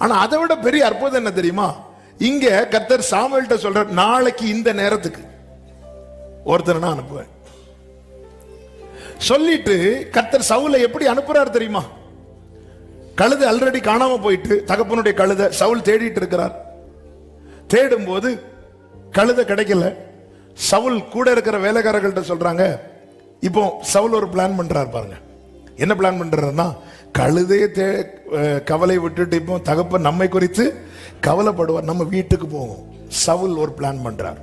ஆனா அதை விட பெரிய அற்புதம் என்ன தெரியுமா? இங்க கர்த்தர் சாமுவேல்ட்ட சொல்றார், நாளைக்கு இந்த நேரத்துக்கு ஒருத்தர் நான் அனுப்புவேன் சொல்லிட்டு கர்த்தர் சவுலை எப்படி அனுப்புறார் தெரியுமா? கழுதை ஆல்ரெடி காணாம போயிட்டு, தகப்பனுடைய கழுதை சவுல் தேடிட்டு இருக்கிறார். தேடும் போது கழுதை கிடைக்கல. சவுல் கூட இருக்கிற வேலைக்காரர்கள்ட்ட சொல்றாங்க. இப்போ சவுல் ஒரு பிளான் பண்றாரு பாருங்க. என்ன பிளான் பண்றாருன்னா, கழுதையை கவலை விட்டுட்டு இப்போ தகப்பன் நம்மை குறித்து கவலைப்படுவார், நம்ம வீட்டுக்கு போவோம். சவுல் ஒரு பிளான் பண்றார்.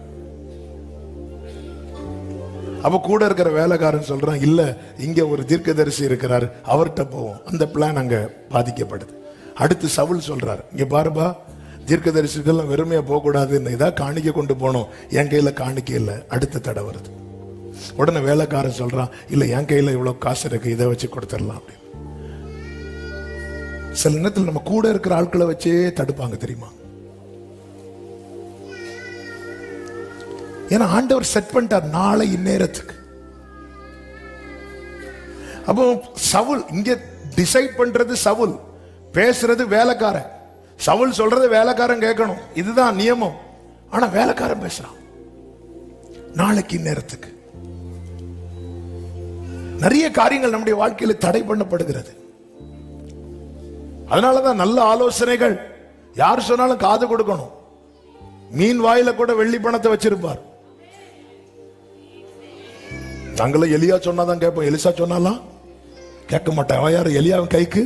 அப்ப கூட இருக்கிற வேலைக்காரன் சொல்றான், இல்ல இங்க ஒரு தீர்க்கதரிசி இருக்கிறார், அவர்கிட்ட போவோம். அந்த பிளான் அங்க பாதிக்கப்படுது. அடுத்து சவுல் சொல்றார், இங்க பாருபா, தீர்க்கதரிசிகள் வெறுமையா போக கூடாது, இதான் காணிக்க கொண்டு போனோம், என் கையில காணிக்க இல்லை. அடுத்த தடை வருது. உடனே வேலைக்காரன் சொல்றான், இல்ல என் கையில இவ்வளவு காசு இருக்கு, இதை வச்சு கொடுத்துடலாம் அப்படின்னு. சில நேரத்தில் நம்ம கூட இருக்கிற ஆட்களை வச்சே தடுப்பாங்க தெரியுமா? ஏன்னா ஆண்டவர் செட் பண்ணிட்டார் நாளை இந்நேரத்துக்கு. அப்போ சவுல் இங்க டிசைட் பண்றது, சவுல் பேசுறது வேலைக்காரன். சவுல் சொல்றது வேலைக்காரன் கேட்கணும், இதுதான் நியமம். ஆனா வேலைக்காரன் பேசுறான் நாளைக்கு இந்நேரத்துக்கு. நிறைய காரியங்கள் நம்முடைய வாழ்க்கையில தடை பண்ணப்படுகிறது. அதனாலதான் நல்ல ஆலோசனைகள் யார் சொன்னாலும் காது கொடுக்கணும். மீன் வாயில கூட வெள்ளி பணத்தை வச்சிருப்பார். நாங்களும் எலியா சொன்னாதான் கேட்போம், எலிசா சொன்னாலாம் கேட்க மாட்டேன். அவன் யாரு? எலியாவின் கைக்கு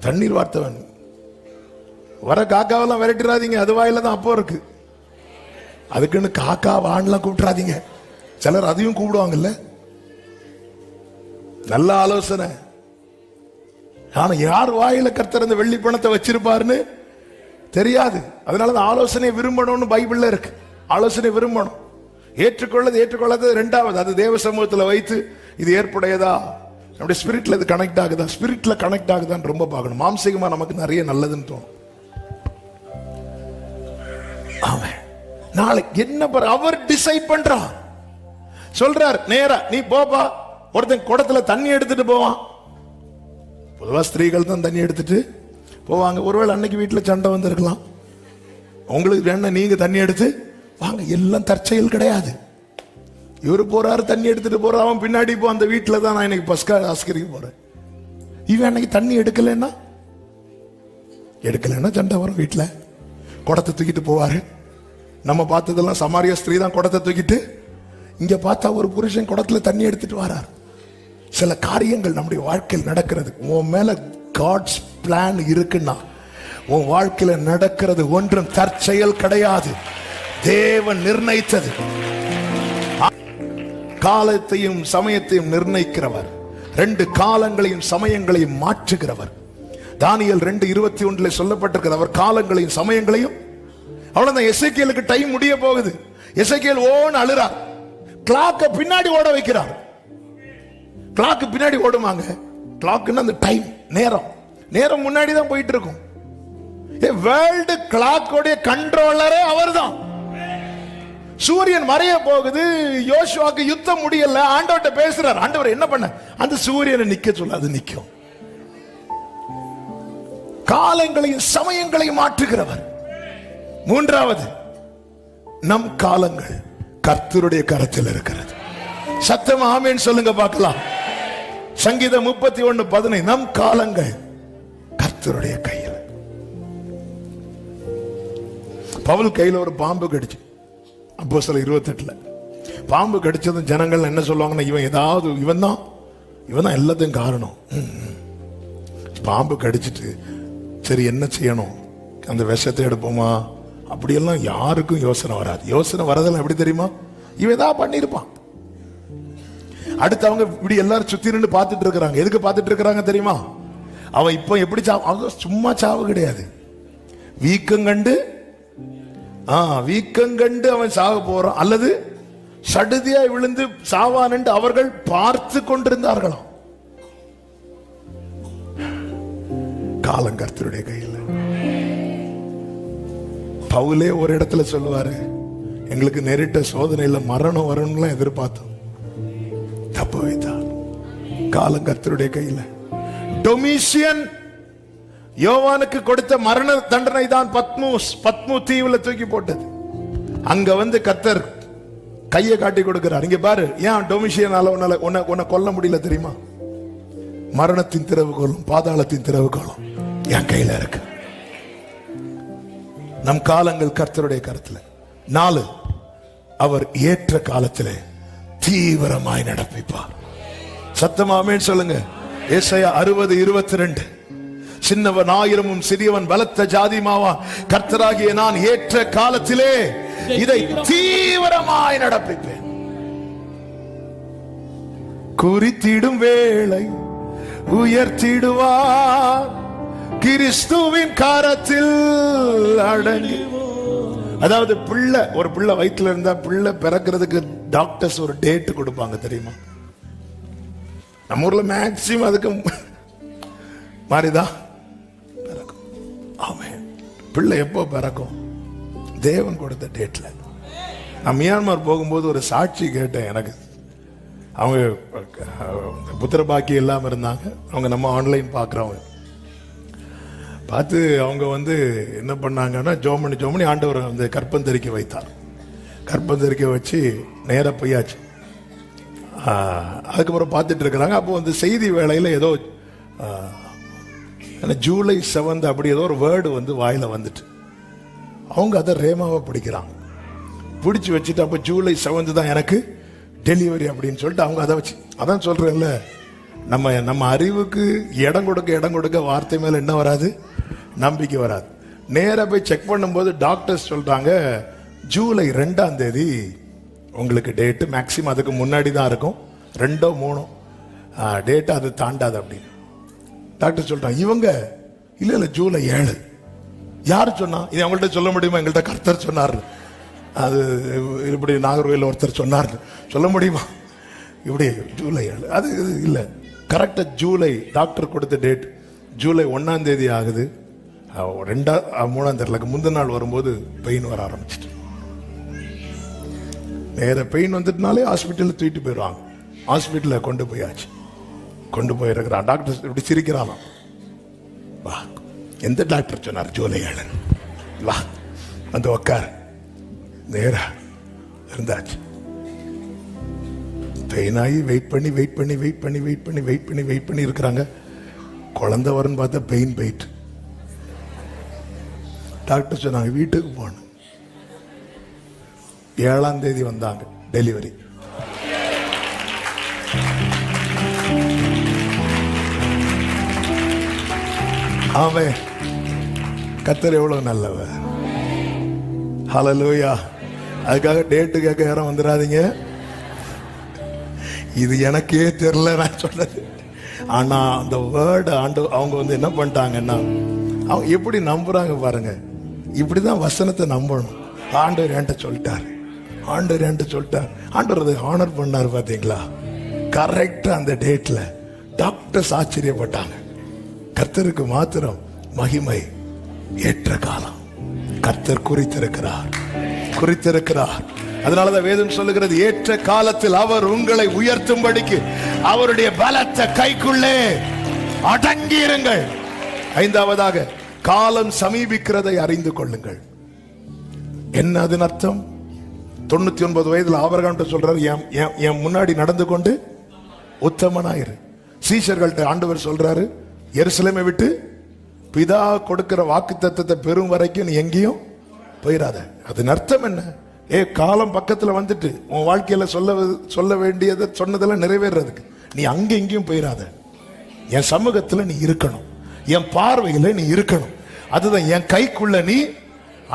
தண்ணீர் வார்த்தவன். வர காக்காவெல்லாம் விரட்டிடாதீங்க, அது வாயில தான் அப்போ இருக்கு. அதுக்குன்னு காக்கா வான்லாம் கூப்பிட்டுறாதீங்க. சிலர் அதையும் கூப்பிடுவாங்கல்ல. நல்ல ஆலோசனை. ஆனா யார் வாயில கர்த்தர் அந்த வெள்ளி பணத்தை வச்சிருப்பாருன்னு தெரியாது. அதனாலதான் ஆலோசனை விரும்பணும்னு பைபிள்ல இருக்கு. ஆலோசனை விரும்பணும். ஏற்றுக்கொள்ளாதது 2வது. அது தேவ சமூகத்துல வைத்து இது ஏற்புடையதா, நம்முடைய ஸ்பிரிட்ல இது கனெக்ட் ஆகுதா, ஸ்பிரிட்ல கனெக்ட் ஆகுதான்னு ரொம்ப பார்க்கணும். மாம்சீகமா நமக்கு நிறைய நல்லதுன்னு தோணும். நாளைக்கு என்ன அவர் டிசைட் பண்றார், சொல்றார் நேரா, நீ போப்பா. ஒருத்தன் குடத்துல தண்ணி எடுத்துட்டு போவான். பொதுவா ஸ்திரீகள் தான் தண்ணி எடுத்துட்டு போவாங்க. ஒருவேளை அன்னைக்கு வீட்டுல சண்டை வந்திருக்கலாம். உங்களுக்கு வேணா நீங்க தண்ணி எடுத்து வாங்க. எல்லாம் தற்செயல் கிடையாது. இவரு போறாரு, தண்ணி எடுத்துட்டு போறாரு, அவன் பின்னாடி போ. அந்த வீட்டுல தான் நான் இன்னைக்கு பஸ்கா ஆஸ்கரிக்க போறேன். இவன் அன்னைக்கு தண்ணி எடுக்கலன்னா சண்டை வரும் வீட்டுல. குடத்தை தூக்கிட்டு போவாரு. நம்ம பார்த்ததெல்லாம் சமாரிய ஸ்திரீ தான் குடத்தை தூக்கிட்டு, இங்க பார்த்தா ஒரு புருஷன் குடத்துல தண்ணி எடுத்துட்டு வரார். சில காரியங்கள் நம்முடைய வாழ்க்கையில் நடக்கிறது. உன் மேல காட்ஸ் பிளான் இருக்குன்னா உன் வாழ்க்கையில நடக்கிறது ஒன்றும் தற்செயல் கிடையாது. தேவன் நிர்ணயித்தது. காலத்தையும் சமயத்தையும் நிர்ணயிக்கிறவர், 2 காலங்களையும் சமயங்களையும் மாற்றுகிறவர். தானியேல் 2:21 சொல்லப்பட்டிருக்கிறது, அவர் காலங்களையும் சமயங்களையும். அவ்வளவுதான். எசேக்கியேலுக்கு டைம் முடிய போகுது. எசேக்கியேல் ஓன்னு அழுறார். கிளாக்க பின்னாடி ஓட வைக்கிறார். கிளாக்கு பின்னாடி ஓடுவாங்க. கிளாக்னா அந்த டைம், நேரம் முன்னாடி தான் போயிட்டு இருக்கும். வேர்ல்டு கிளாக்கோட கண்ட்ரோலரே அவர்தான். சூரியன் மறைய போகுது. யோசுவாக்கு யுத்தம் முடியல. ஆண்டவர்கிட்ட பேசுறார். ஆண்டவர் என்ன பண்ண? அந்த சூரியனை நிக்க சொல்ல, அது நிக்கும். காலங்களையும் சமயங்களையும் மாற்றுகிறவர். 3வது, நம் காலங்கள் கர்த்தருடைய கரத்தில் இருக்கிறது. சத்தமா ஆமென் சொல்லுங்க பார்க்கலாம். சங்கீதம் 31:15, நம் காலங்கள் கர்த்தருடைய கையில். பவுல் கையில ஒரு பாம்பு கடிச்சு, அப்போஸ்தலர் 28 பாம்பு கடிச்சதும் ஜனங்கள் என்ன சொல்லுவாங்கன்னா, இவன் தான் எல்லாத்தையும் காரணம். பாம்பு கடிச்சிட்டு சரி என்ன செய்யணும், அந்த விஷத்தை எடுப்போமா, அப்படியெல்லாம் யாருக்கும் யோசனை வராது. யோசனை வரதெல்லாம் எப்படி தெரியுமா? இவன் ஏதாவது பண்ணிருப்பான். அடுத்து அவங்க இப்படி எல்லாரும் சுத்தி நின்று பார்த்துட்டு இருக்கிறாங்க. எதுக்கு பார்த்துட்டு இருக்கிறாங்க தெரியுமா? அவன் இப்ப எப்படி சும்மா சாவு கிடையாது, வீக்கங்கண்டு அவன் சாக போறான், அல்லது சடுதியாய் விழுந்து சாவான் என்று அவர்கள் பார்த்து கொண்டிருந்தார்களாம். காலம் கர்த்தருடைய கையில். பவுலே ஒரு இடத்துல சொல்லுவாரு, எங்களுக்கு நேரிட்ட சோதனையில மரணம் வரணும்லாம் எதிர்பார்த்தோம், தப்பு வைத்தார். காலம் கர்த்தருடைய கையில். டொமிஷியன் யோவானுக்கு கொடுத்த மரண தண்டனை தான் பத்மு தீவுல தூக்கி போட்டது. அங்க வந்து கர்த்தர் கையை காட்டி கொடுக்கிறார். இங்க பாரு, ஏன் டொமிஷியனால உன்னை கொல்ல முடியல தெரியுமா? மரணத்தின் திறவுகோலும் பாதாளத்தின் திறவுகோலும் என் கையில இருக்கு. நம் காலங்கள் கர்த்தருடைய கருத்துல. 4, அவர் ஏற்ற காலத்திலே தீவிரமாய் நடப்பிப்பார். சத்தமா ஆமென் சொல்லுங்க. ஏசாயா 60:22, சின்னவன் 1000 சிறியவன் பலத்த ஜாதிமாவான், கர்த்தராகிய நான் ஏற்ற காலத்திலே இதை தீவிரமாய் நடப்பிப்பேன். குறித்திடும் வேளை உயர்த்திடுவார், கிறிஸ்துவின் கரத்தில் அடங்கி. அதாவது ஒரு பிள்ளை வயிற்றுல இருந்தா பிள்ளை பிறக்கிறதுக்கு டாக்டர்ஸ் ஒரு டேட் கொடுப்பாங்க தெரியுமா? நம்ம ஊர்ல மேக்சிமம் அதுக்கு மாறிதான் பிறக்கும். ஆமென். பிள்ளை எப்போ பிறக்கும்? தேவன் கொடுத்த டேட்ல. நான் மியான்மர் போகும்போது ஒரு சாட்சி கேட்டேன். எனக்கு அவங்க புத்திர பாக்கியம் இல்லாம இருந்தாங்க. அவங்க நம்ம ஆன்லைன் பாக்குறவங்க பார்த்து அவங்க வந்து என்ன பண்ணாங்கன்னா, ஜோமணி ஆண்டவர் வந்து கற்பந்தரிக்க வைத்தார். கற்பந்தரிக்க வச்சு நேர போயாச்சு. அதுக்கப்புறம் பார்த்துட்டு இருக்கிறாங்க. அப்போ வந்து செய்தி வேளையில் ஏதோ ஜூலை 7 அப்படி ஏதோ ஒரு வேர்டு வந்து வாயில வந்துட்டு அவங்க அதை ரேமாவை பிடிக்கிறாங்க. பிடிச்சி வச்சுட்டு அப்போ ஜூலை 7 தான் எனக்கு டெலிவரி அப்படின்னு சொல்லிட்டு அவங்க அதை வச்சு, அதான் சொல்றேன்ல, நம்ம அறிவுக்கு இடம் கொடுக்க வார்த்தை மேல என்ன வராது? நம்பிக்கை வராது. நேரா போய் செக் பண்ணும்போது டாக்டர்ஸ் சொல்றாங்க, ஜூலை 2ஆம் தேதி உங்களுக்கு டேட்டு, மேக்சிமம் அதுக்கு முன்னாடி தான் இருக்கும், 2ஓ 3ஓ டேட்டு, அது தாண்டாது அப்படின்னு டாக்டர் சொல்றாங்க. இவங்க இல்ல ஜூலை 7. யாரு சொன்னா? இது அவங்கள்ட்ட சொல்ல முடியுமா? எங்கள்கிட்ட கர்த்தர் சொன்னார். அது இப்படி நாகர்கோயில் ஒருத்தர் சொன்னார், சொல்ல முடியுமா? இப்படி ஜூலை 7 அது இல்ல, கரெக்டா ஜூலை டாக்டர் கொடுத்த டேட் ஜூலை 1ஆம் தேதி ஆகுது. 2 3ஆம் தேதிக்கு முந்தின நாள் வரும்போது பெயின் வர ஆரம்பிச்சிட்டு, நேர பெயின் வந்துட்டுனாலே ஹாஸ்பிட்டல் தூக்கிட்டு போயிடுவாங்க. ஹாஸ்பிட்டலில் கொண்டு போயாச்சு. கொண்டு போயிருக்கிறான். டாக்டர் இப்படி சிரிக்கிறானாம். வா, எந்த டாக்டர் சொன்னார் ஜூலை 7? வா வந்து உக்கார். நேரா இருந்தாச்சு. பெயினாகி வெயிட் பண்ணி இருக்கிறாங்க. குழந்தை வரும்னு பார்த்தா பெயின் போயிட்டு டாக்டர் சொன்னாங்க வீட்டுக்கு போகணும். 7ஆம் தேதி வந்தாங்க டெலிவரி. ஆமென். கர்த்தர் எவ்வளவு நல்லவர். ஹல்லேலூயா. அதுக்காக டேட்டு கேட்க யாரும் வந்துடாதீங்க. இது எனக்கே தெரியல நான் சொன்னது. ஆனா அந்த வேர்டு அவங்க வந்து என்ன பண்ணிட்டாங்கன்னா, அவங்க எப்படி நம்புறாங்க பாருங்க. இப்படிதான் வசனத்தை நம்பணும். ஆண்டவர் என்கிட்ட சொல்லிட்டார், ஆண்டவர் என்கிட்ட சொல்லிட்டார். ஆண்டவர் அதை ஆனர் பண்ணார் பாத்தீங்களா. கரெக்டா அந்த டேட்ல டாக்டர்ஸ் ஆச்சரியப்பட்டாங்க. கர்த்தருக்கு மாத்திரம் மகிமை. ஏற்ற காலம் கர்த்தர் குறித்திருக்கிறார். அதனாலதான் வேதம் சொல்லுகிறது, ஏற்ற காலத்தில் அவர் உங்களை உயர்த்தும்படிக்கு அவருடைய பலத்த கைக்குள்ளே அடங்கியிருங்கள். 5ஆவதாக, காலம் சமீபிக்கிறதை அறிந்து கொள்ளுங்கள். என்ன அதன் அர்த்தம்? 99 வயதுல ஆபிரகாம் சொல்றாரு, என் முன்னாடி நடந்து கொண்டு உத்தமனாயிரு. சீஷர்கள்ட்ட ஆண்டவர் சொல்றாரு, எருசலேமை விட்டு பிதா கொடுக்கிற வாக்குத்தத்தத்தை பெறும் வரைக்கும் நீ எங்கேயும் போயிடாத. அதன் அர்த்தம் என்ன? காலம் பக்கத்துல வந்துட்டு உன் வாழ்க்கையில சொல்ல வேண்டியதை சொன்னதெல்லாம் நிறைவேறதுக்கு நீ அங்க எங்கேயும் போயிடாத. என் சமூகத்துல நீ இருக்கணும், என் பார்வையில நீ இருக்கணும். அதுதான் என் கைக்குள்ள நீ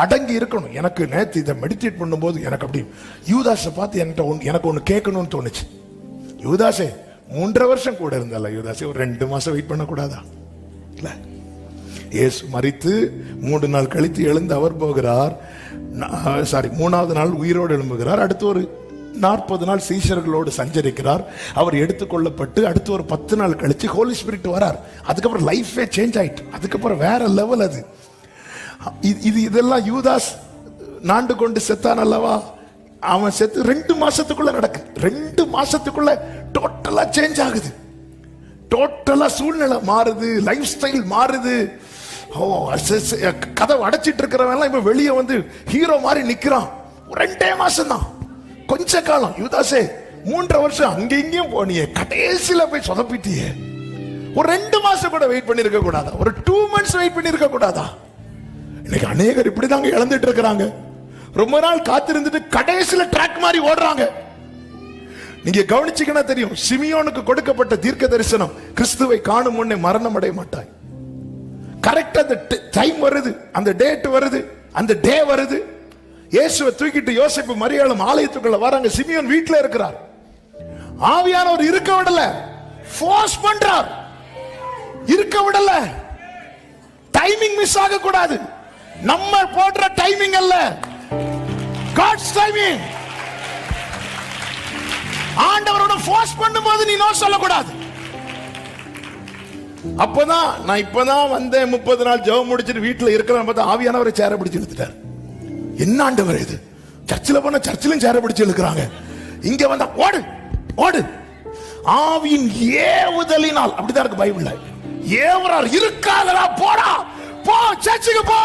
அடங்கி இருக்கணும். எனக்கு நேற்று இதை மெடிடேட் பண்ணும்போது எனக்கு அப்படி யூதாஸை பார்த்து எனக்கு ஒன்று கேட்கணும்னு தோணுச்சு. யூதாஸே 3.5 வருஷம் கூட இருந்தால, யூதாஸே ஒரு 2 மாசம் வெயிட் பண்ணக்கூடாதா? இல்ல, இயேசு மரித்து 3 நாள் கழித்து எழுந்து அவர் போகிறார். 3ஆவது நாள் உயிரோடு எழும்புகிறார். அடுத்து ஒரு 40 நாள் சீஷர்களோடு சஞ்சரிக்கிறார். அவர் எடுத்துக்கொள்ளப்பட்டு அடுத்து ஒரு 10 நாள் கழிச்சு ஹோலி ஸ்பிரிட் வரார். அதுக்கப்புறம் லைஃபே சேஞ்ச் ஆயிட்டு. அதுக்கப்புறம் வேற லெவல் அது. இதெல்லாம் யூதாஸ் நாண்டு கொண்டு செத்தான் அல்லவா? அவன் செத்து 2 மாசத்துக்குள்ள நடக்கு. 2 மாசத்துக்குள்ள டோட்டலா சேஞ்ச் ஆகுது. டோட்டலா சூழ்நிலை மாறுது, லைஃப் ஸ்டைல் மாறுது. கதை அடைச்சிட்டு இருக்கிறவன் இப்ப வெளியே வந்து ஹீரோ மாதிரி நிக்கிறான். 2 மாசம் தான், கொஞ்ச காலம். யூதாஸே 3.5 வருஷம் அங்க இங்கேயும் போனியே, கடைசியில போய் சொதப்பிட்டியே. ஒரு 2 மாசம் கூட வெயிட் பண்ணி இருக்க கூடாதா? ஒரு 2 months வெயிட் பண்ணி இருக்க கூடாதா? இன்னைக்கு அநேகர் இப்படிதாங்க இழந்துட்டு இருக்கிறாங்க. ரொம்ப நாள் காத்திருந்துட்டு கடைசியில ட்ராக் மாதிரி ஓடுறாங்க. நீங்க கவனிச்சீங்கன்னா தெரியும், சிமியோனுக்கு கொடுக்கப்பட்ட தீர்க்க தரிசனம், கிறிஸ்துவை காணும் முன்னே மரணம் அடைய மாட்டாய். கரெக்டா அந்த டைம் வருது, அந்த டேட் வருது, அந்த டே வருது. இயேசுவை தூக்கிட்டு யோசேப்பு மரியாளும் ஆலயத்துக்குள்ள வராங்க. சிமியோன் வீட்டுல இருக்கிறார். ஆவியானவர் இருக்க விடல, ஃபோர்ஸ் பண்றார். இருக்க விடல. டைமிங் மிஸ் ஆக கூடாது. நம்ம போடுற டைமிங் அல்ல, God's timing. ஆண்டவரோட ஃபோர்ஸ் பண்ணும்போது நீ நோ சொல்லக்கூடாது. அப்பதான் நான் இப்பதான் வந்தேன், 30 நாள் ஜெபம் முடிச்சிட்டு வீட்டுல இருக்கிறேன் பார்த்தா ஆவியானவரை சேர பிடிச்சு இழுத்துட்டார். என்ன ஆண்டவர் இது? சர்ச்சில் போன சர்ச்சிலும் சேர பிடிச்சு இழுக்கிறாங்க. இங்க வந்தா ஓடு ஓடு. ஆவியின் ஏவுதலினால், அப்படிதான் இருக்கு பைபிள்ல. ஏவரார் இருக்காதடா, போடா போ, சர்ச்சுக்கு போ,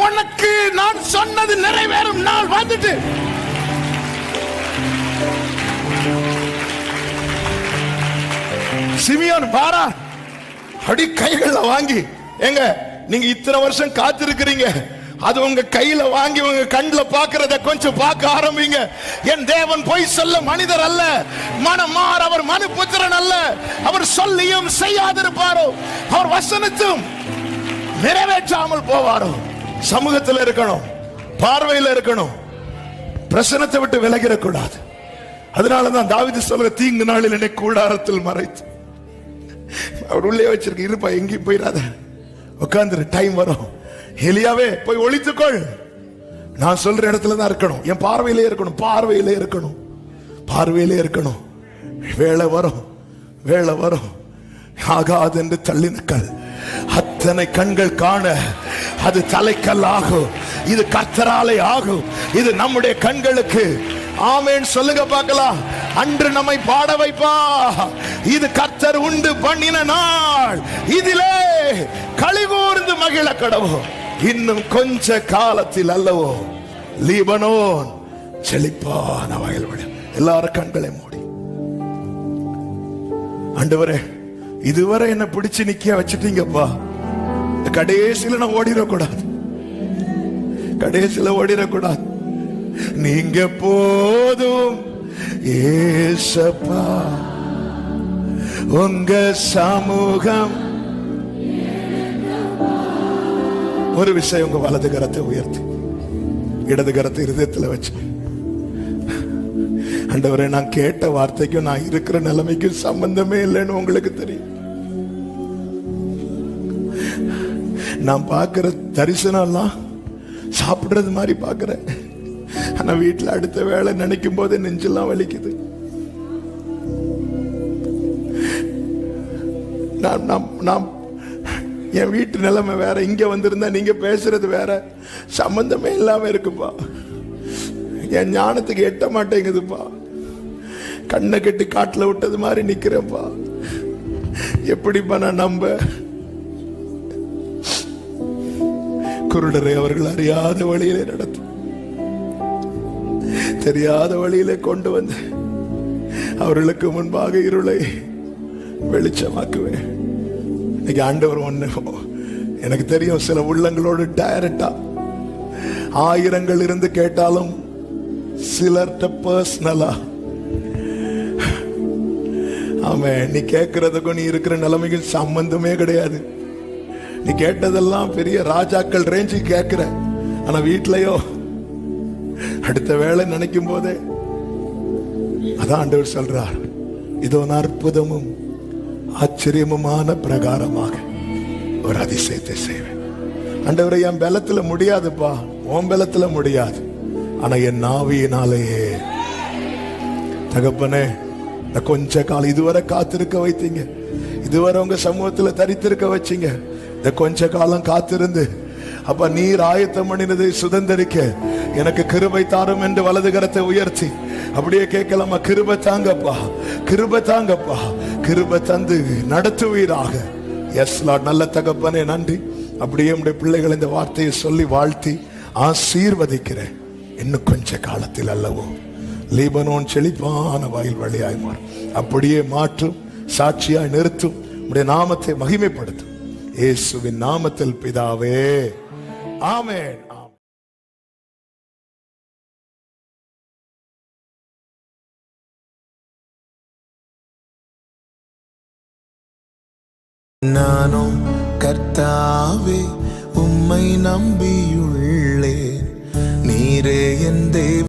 உனக்கு நான் சொன்னது நிறைவேறும் நாள் வந்துட்டு. சிமியோன் பாரா அடி கைகளை வாங்கி, எங்க நீங்க இத்தனை வருஷம் காத்திருக்கிறீங்க, அது உங்க கையில வாங்கி உங்க கண்ணுல பாக்குறத கொஞ்சம் பார்க்க ஆரம்பிங்க. என் தேவன் பொய் சொல்ல மனிதர் அல்ல, மனமார் அவர் மனுபுத்திரன் அல்ல. அவர் சொல்லியும் செய்யாதிருப்பாரோ, அவர் வசனத்தும் நிறைவேற்றாமல் போவாரோ. சமூகத்தில் இருக்கணும், பார்வையில் இருக்கணும், பிரசனத்தை விட்டு விலகிடக்கூடாது. அதனாலதான் தாவீது சொல்ற, தீங்கு நாளில் என்னை கூடாரத்தில் மறைத்து அவர் உள்ளே வச்சிருக்க, இருப்பா எங்கேயும் போயிடாத, உட்கார்ந்துரு, டைம் வரும். எலியாவே போய் ஒளித்துக்கொள், நான் சொல்ற இடத்துல தான் இருக்கணும், என் பார்வையிலே இருக்கணும், பார்வையிலே இருக்கணும், பார்வையிலே இருக்கணும். வேலை வரும், வேலை வரும். ஆகாது என்று தள்ளின கல் அத்தனை கண்கள் காண அது தலைக்கல் ஆகும். இது கர்த்தராலே ஆகும். இது நம்முடைய கண்களுக்கு. ஆமென் சொல்லுங்க பார்க்கலாம். அன்று நம்மை பாட வைப்பா. இது கர்த்தர் உண்டு பண்ணின நாள், இதிலே களிகூர்ந்து மகிழ கடவோம். இன்னும் கொஞ்ச காலத்தில் அல்லவோ லீபனோன் செழிப்பான வயல்வெளி. எல்லாரும் கண்களை மூடி, ஆண்டவரே இதுவரை என்ன பிடிச்சு நிக்க வச்சுட்டீங்கப்பா, கடைசியில நான் ஓடிடக்கூடாது, கடைசியில ஓடிடக்கூடாது. நீங்க போதும் ஏசப்பா, உங்க சமூகம். ஒரு விஷயம், உங்க வலது கரத்தை உயர்த்தி இடது கரத்தை இருதயத்தில் வச்சு, ஆண்டவரே, நான் கேட்ட வார்த்தைக்கும் நான் இருக்கிற நிலைமைக்கும் சம்பந்தமே இல்லைன்னு உங்களுக்கு தெரியும். நான் பார்க்கிற தரிசனம்லாம் சாப்பிடுறது மாதிரி பார்க்கிறேன். ஆனா வீட்டுல அடுத்த வேலை நினைக்கும் போது நெஞ்செல்லாம் வலிக்குது. நான் என் வீட்டு நிலைமை வேற, இங்க வந்திருந்தா நீங்க பேசுறது வேற, சம்பந்தமே இல்லாம இருக்குப்பா. என் ஞானத்துக்கு எட்ட மாட்டேங்குதுப்பா. கண்ணை கட்டி காட்டுல விட்டது மாதிரி நிக்கிறேன்ப்பா. எப்படிப்பா நான் நம்ப? குருடரை அவர்கள் அறியாத வழியிலே நடத்து, தெரியாத வழியிலே கொண்டு வந்து அவர்களுக்கு முன்பாக இருளை வெளிச்சமாக்குவேன். இன்னைக்கு ஆண்டவர் ஒண்ணு எனக்கு தெரியும், சில உள்ளங்களோடு டைரக்டா ஆயிரங்கள் இருந்து கேட்டாலும் சிலர்ட்ட பர்சனலா, ஆமென், நீ கேட்கறதுக்கும் நீ இருக்கிற நிலைமைக்கும் சம்பந்தமே கிடையாது. நீ கேட்டதெல்லாம் பெரிய ராஜாக்கள் ரேஞ்சு கேட்கிற, ஆனா வீட்லயோ அடுத்த வேளை நினைக்கும் போதே, அதான் ஆண்டவர் சொல்றார், இதோ அற்புதமும் ஆச்சரியமுமான பிரகாரமாக ஒரு அதிசயத்தை செய்வேன். ஆண்டவரை, என் பலத்துல முடியாதுப்பா, உன் பலத்துல முடியாது, ஆனா என் நாவியினாலேயே. தகப்பனே, கொஞ்ச காலம் இதுவரை காத்திருக்க வைத்தீங்க, இதுவரை உங்க சமூகத்துல தரித்திருக்க வச்சீங்க. இந்த கொஞ்ச காலம் காத்திருந்து அப்ப நீர் ஆயத்தம் பண்ணினதை சுதந்திரிக்க எனக்கு கிருபை தாரும் என்று வலது கரத்தை உயர்த்தி அப்படியே கேட்கலாமா? கிருபை தாங்கப்பா, கிருபை தாங்கப்பா, கிருபை தந்து நடத்துவீராக. Yes Lord. நல்ல தகப்பனே, நன்றி. அப்படியே உடைய பிள்ளைகள் இந்த வார்த்தையை சொல்லி வாழ்த்தி ஆசீர்வதிக்கிறேன். இன்னும் கொஞ்ச காலத்தில் அல்லவோ லீபனோன் செழிப்பான வயல் வழியாய் மாறும். அப்படியே மாற்றும், சாட்சியாய் நிறுத்தும், உடைய நாமத்தை மகிமைப்படுத்தும். இயேசுவின் நாமத்தில் பிதாவே, ஆமென். நானோ கர்த்தாவே உம்மை நம்பியுள்ளேன், நீரே என் தேவன்.